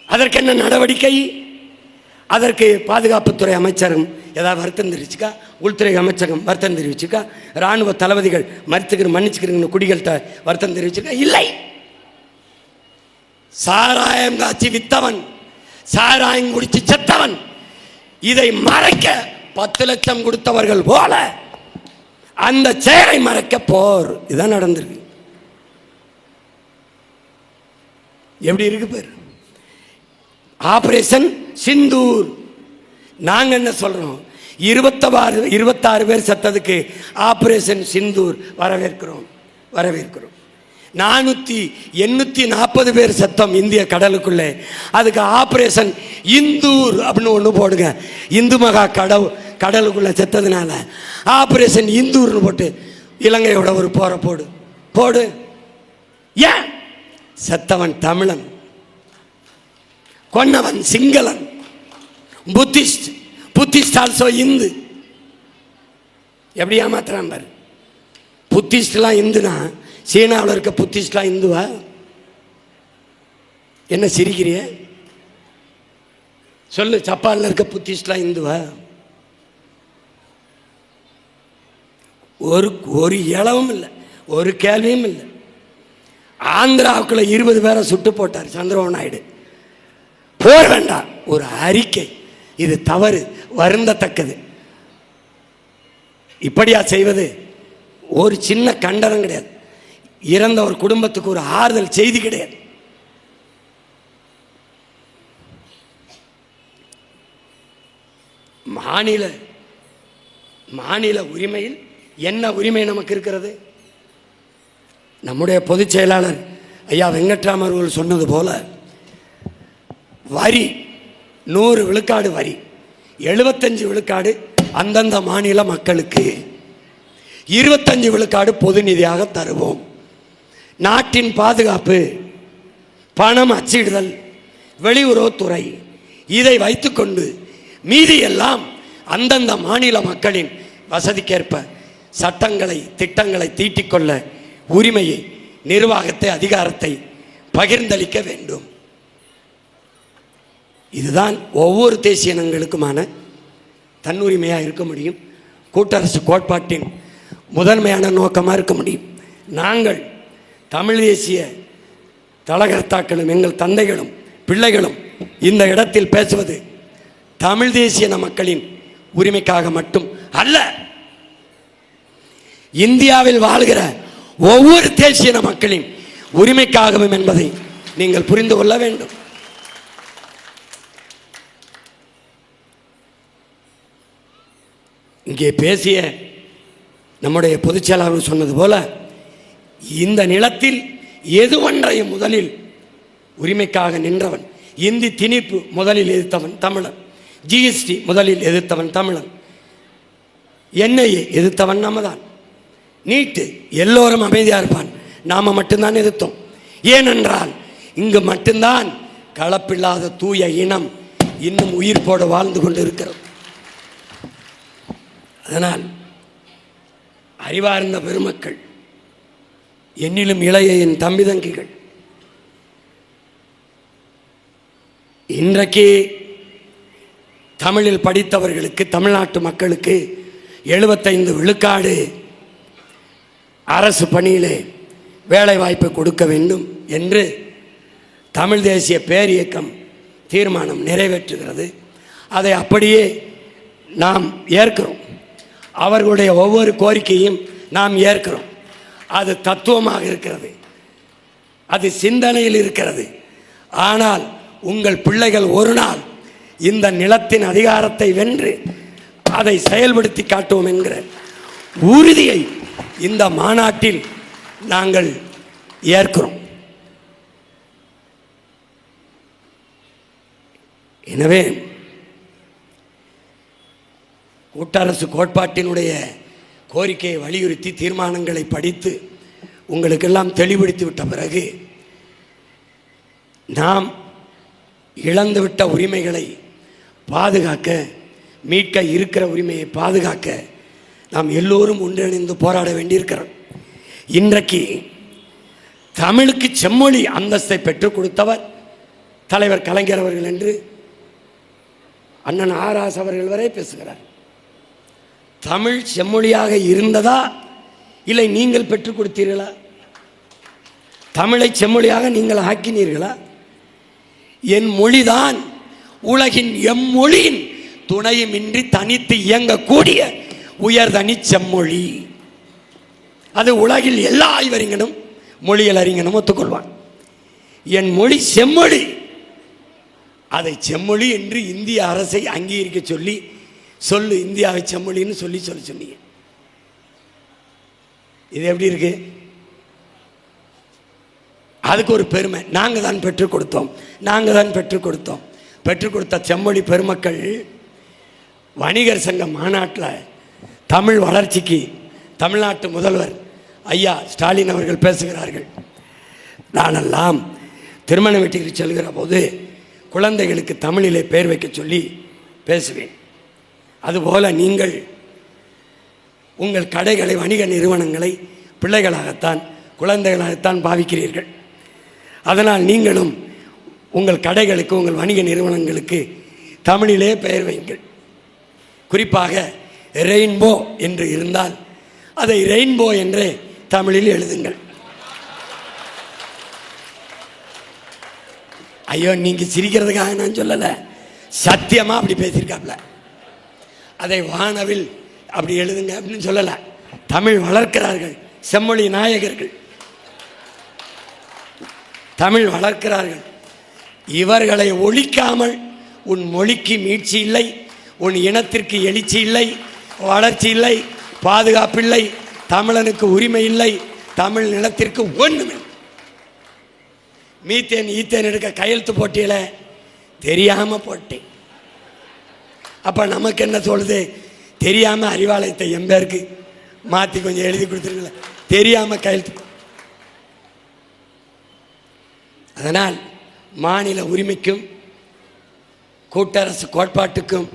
S3: அதற்கு என்ன நடவடிக்கை? அதற்கு பாதுகாப்புத்துறை அமைச்சரும் ஏதாவது வருத்தம் தெரிவிச்சுக்கா? உள்துறை அமைச்சகம் வருத்தம் தெரிவிச்சுக்கா? இராணுவ தளபதிகள் மன்னிச்சுக்கிறீங்க குடிகள்கிட்ட வருத்தம் தெரிவிச்சுக்கா? இல்லை. சாராயம் காட்சி வித்தவன், சாராயம் குடிச்சு செத்தவன், இதை மறைக்க 10 லட்சம் கொடுத்தவர்கள் போல அந்த செயலை மறைக்க போர். இதான் நடந்திருக்கு. எப்படி இருக்கு பேர்? ஆபரேஷன் சிந்தூர். நாங்க என்ன சொல்றோம்? 26 பேர் செத்ததுக்கு ஆபரேஷன் சிந்தூர் வரவேற்கிறோம், வரவேற்கிறோம். 840 பேர் செத்தோம் இந்திய கடலுக்குள்ளே, அதுக்கு ஆபரேஷன் இந்தூர் அப்படின்னு ஒன்று போடுங்க. இந்து மகா கடலுக்குள்ள செத்ததுனால ஆபரேஷன் இந்தூர்னு போட்டு இலங்கையோட ஒரு போற போடு போடு. ஏன்? செத்தவன் தமிழன், கொன்னவன் சிங்களன், புத்திஸ்ட். Buddhist also Hindu. எப்படி ஏமாத்துறான் பாரு. புத்திஸ்ட்லாம் இந்துனா சீனாவில் இருக்க புத்திஸ்ட்லாம் இந்துவா? என்ன சிரிக்கிறிய? சொல்லு. ஜப்பானில் இருக்க புத்திஸ்ட்லாம் இந்துவா? ஒரு இளவும் இல்லை, ஒரு கேள்வியும் இல்லை. ஆந்திராவுக்குள்ள 20 பேரை சுட்டு போட்டார் சந்திரபாபு நாயுடு. போர் வேண்டாம், ஒரு அறிக்கை, இது தவறு, வருந்தத்தக்கது. இப்படியா செய்வது? ஒரு சின்ன கண்டனம் கிடையாது, இறந்த ஒரு குடும்பத்துக்கு ஒரு ஆறுதல் செய்தி கிடையாது. மாநில உரிமையில் என்ன உரிமை நமக்கு இருக்கிறது? நம்முடைய பொதுச் செயலாளர் ஐயா வெங்கட்ராமன் அவர்கள் சொன்னது போல வரி 100 விழுக்காடு வரி, 75 விழுக்காடு அந்தந்த மாநில மக்களுக்கு, 25 விழுக்காடு பொது நிதியாக தருவோம். நாட்டின் பாதுகாப்பு, பணம் அச்சிடுதல், வெளியுறவுத்துறை, இதை வைத்துக்கொண்டு மீதியெல்லாம் அந்தந்த மாநில மக்களின் வசதிக்கேற்ப சட்டங்களை திட்டங்களை தீட்டிக்கொள்ள உரிமையை, நிர்வாகத்தை, அதிகாரத்தை பகிர்ந்தளிக்க வேண்டும். இதுதான் ஒவ்வொரு தேசிய இனங்களுக்குமான தன்னுரிமையாக இருக்க முடியும். கூட்டரசு கோட்பாட்டின் முதன்மையான நோக்கமாக இருக்க முடியும். நாங்கள் தமிழ் தேசிய தலகர்த்தாக்களும் எங்கள் தந்தைகளும் பிள்ளைகளும் இந்த இடத்தில் பேசுவது தமிழ் தேசிய மக்களின் உரிமைக்காக மட்டும் அல்ல, இந்தியாவில் வாழ்கிற ஒவ்வொரு தேசிய மக்களின் உரிமைக்காகவும் என்பதை நீங்கள் புரிந்து கொள்ள வேண்டும். இங்கே பேசிய நம்முடைய பொதுச் செயலாளர் சொன்னது போல இந்த நிலத்தில் எதுவொன்றையும் முதலில் உரிமைக்காக நின்றவன். இந்தி திணிப்பு முதலில் எதிர்த்தவன் தமிழன், ஜிஎஸ்டி முதலில் எதிர்த்தவன் தமிழன், என்ஐஏ எதிர்த்தவன் நம்ம தான், நீட்டு எல்லோரும் அமைதியாக இருப்பான், நாம் மட்டும்தான் எதிர்த்தோம். ஏனென்றால் இங்கு மட்டும்தான் கலப்பில்லாத தூய இனம் இன்னும் உயிர்ப்போடு வாழ்ந்து கொண்டு இருக்கிறது. அதனால் அறிவார்ந்த பெருமக்கள், என்னிலும் இளைய என் தம்பி தங்கிகள், இன்றைக்கு தமிழில் படித்தவர்களுக்கு, தமிழ்நாட்டு மக்களுக்கு 75 விழுக்காடு அரசு பணியிலே வேலை வாய்ப்பை கொடுக்க வேண்டும் என்று தமிழ் தேசிய பேரியக்கம் தீர்மானம் நிறைவேற்றுகிறது. அதை அப்படியே நாம் ஏற்கிறோம். அவர்களுடைய ஒவ்வொரு கோரிக்கையும் நாம் ஏற்கிறோம். அது தத்துவமாக இருக்கிறது, அது சிந்தனையில் இருக்கிறது. ஆனால் உங்கள் பிள்ளைகள் ஒரு நாள் இந்த நிலத்தின் அதிகாரத்தை வென்று அதை செயல்படுத்தி காட்டுவோம் என்கிற உறுதியை இந்த மாநாட்டில் நாங்கள் ஏற்கிறோம். எனவே கூட்டரசு கோட்பாட்டினுடைய கோரிக்கையை வலியுறுத்தி தீர்மானங்களை படித்து உங்களுக்கெல்லாம் தெளிவுபடுத்தி விட்ட பிறகு நாம் இழந்துவிட்ட உரிமைகளை பாதுகாக்க, மீட்க இருக்கிற உரிமையை பாதுகாக்க நாம் எல்லோரும் ஒன்றிணைந்து போராட வேண்டியிருக்கிறோம். இன்றைக்கு தமிழுக்கு செம்மொழி அந்தஸ்தை பெற்றுக் கொடுத்தவர் தலைவர் கலைஞர் அவர்கள் என்று அண்ணன் ஆராஸ் அவர்கள் வரை பேசுகிறார். தமிழ் செம்மொழியாக இருந்ததா இல்லை நீங்கள் பெற்றுக் கொடுத்தீர்களா? தமிழை செம்மொழியாக நீங்கள் ஆக்கினீர்களா? என் மொழிதான் உலகின் எம்மொழியின் துணையுமின்றி தனித்து இயங்கக்கூடிய உயர்தனி செம்மொழி. அது உலகில் எல்லா ஆய்வறிஞனும் மொழியல் அறிஞனும் ஒத்துக்கொள்வான். என் மொழி செம்மொழி. அதை செம்மொழி என்று இந்திய அரசை அங்கீகரிக்க சொல்லு இந்தியாவை செம்மொழின்னு சொல்லி சொன்னீங்க. இது எப்படி இருக்கு? அதுக்கு ஒரு பெருமை. நாங்கள் தான் பெற்றுக் கொடுத்தோம். பெற்றுக் கொடுத்த செம்மொழி பெருமக்கள் வணிகர் சங்க மாநாட்டில் தமிழ் வளர்ச்சிக்கு தமிழ்நாட்டு முதல்வர் ஐயா ஸ்டாலின் அவர்கள் பேசுகிறார்கள். நானெல்லாம் திருமண வீட்டுக்கு செல்கிற போது குழந்தைகளுக்கு தமிழிலே பெயர் வைக்க சொல்லி பேசுவேன். அதுபோல நீங்கள் உங்கள் கடைகளை, வணிக நிறுவனங்களை பிள்ளைகளாகத்தான், குழந்தைகளாகத்தான் பாவிக்கிறீர்கள். அதனால் நீங்களும் உங்கள் கடைகளுக்கு, உங்கள் வணிக நிறுவனங்களுக்கு தமிழிலே பெயர் வையுங்கள். குறிப்பாக ரெயின்போ என்று இருந்தால் அதை ரெயின்போ என்றே தமிழில் எழுதுங்கள். ஐயோ, நீங்கள் சிரிக்கிறதுக்காக நான் சொல்லலை, சத்தியமாக அப்படி பேசியிருக்காப்ல. அதை வானவில் அப்படி எழுதுங்க அப்படின்னு சொல்லலை. தமிழ் வளர்க்கிறார்கள் செம்மொழி நாயகர்கள், தமிழ் வளர்க்கிறார்கள். இவர்களை ஒழிக்காமல் உன் மொழிக்கு மீட்சி இல்லை, உன் இனத்திற்கு எழுச்சி இல்லை, வளர்ச்சி இல்லை, பாதுகாப்பில்லை, தமிழனுக்கு உரிமை இல்லை, தமிழ் நிலத்திற்கு ஒண்ணுமில்லை. மீத்தேன் ஈத்தேன் எடுக்க கையெழுத்து போட்டியில தெரியாம போட்டேன். அப்ப நமக்கு என்ன சொல்லுது? தெரியாம அறிவாலயத்தை எம்பேருக்கு மாத்தி கொஞ்சம் எழுதி கொடுத்துருங்கள, தெரியாம கையெழுத்து. அதனால் மாநில உரிமைக்கும் கூட்டரசு கோட்பாட்டுக்கும்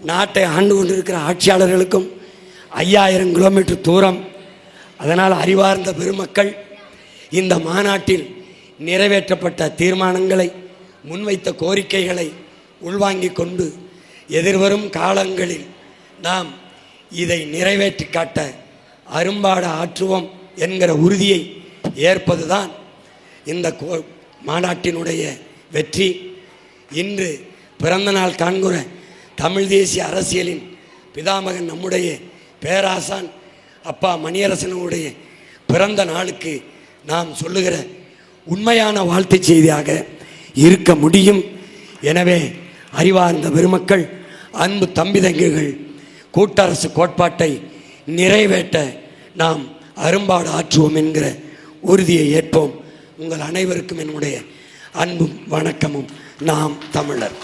S3: நாட்டை ஆண்டு கொண்டிருக்கிற ஆட்சியாளர்களுக்கும் 5000 கிலோமீட்டர் தூரம். அதனால் அறிவார்ந்த பெருமக்கள் இந்த மாநாட்டில் நிறைவேற்றப்பட்ட தீர்மானங்களை, முன்வைத்த கோரிக்கைகளை உள்வாங்கிக் கொண்டு எதிர்வரும் காலங்களில் நாம் இதை நிறைவேற்றி காட்ட அரும்பாடு ஆற்றுவோம் என்கிற உறுதியை ஏற்பதுதான் இந்த மாநாட்டினுடைய வெற்றி. இன்று பிறந்த நாள் காண்கிற தமிழ் தேசிய அரசியலின் பிதாமகன் நம்முடைய பேராசான் அப்பா மணியரசனுடைய பிறந்த நாளுக்கு நாம் சொல்லுகிற உண்மையான வாழ்த்து செய்தியாக இருக்க முடியும். எனவே அறிவார்ந்த பெருமக்கள், அன்பு தம்பி தங்கைகள், கூட்டரசு கோட்பாட்டை நிறைவேற்ற நாம் அரும்பாடு ஆற்றுவோம் என்கிற உறுதியை ஏற்போம். உங்கள் அனைவருக்கும் என்னுடைய அன்பும் வணக்கமும். நாம் தமிழர்.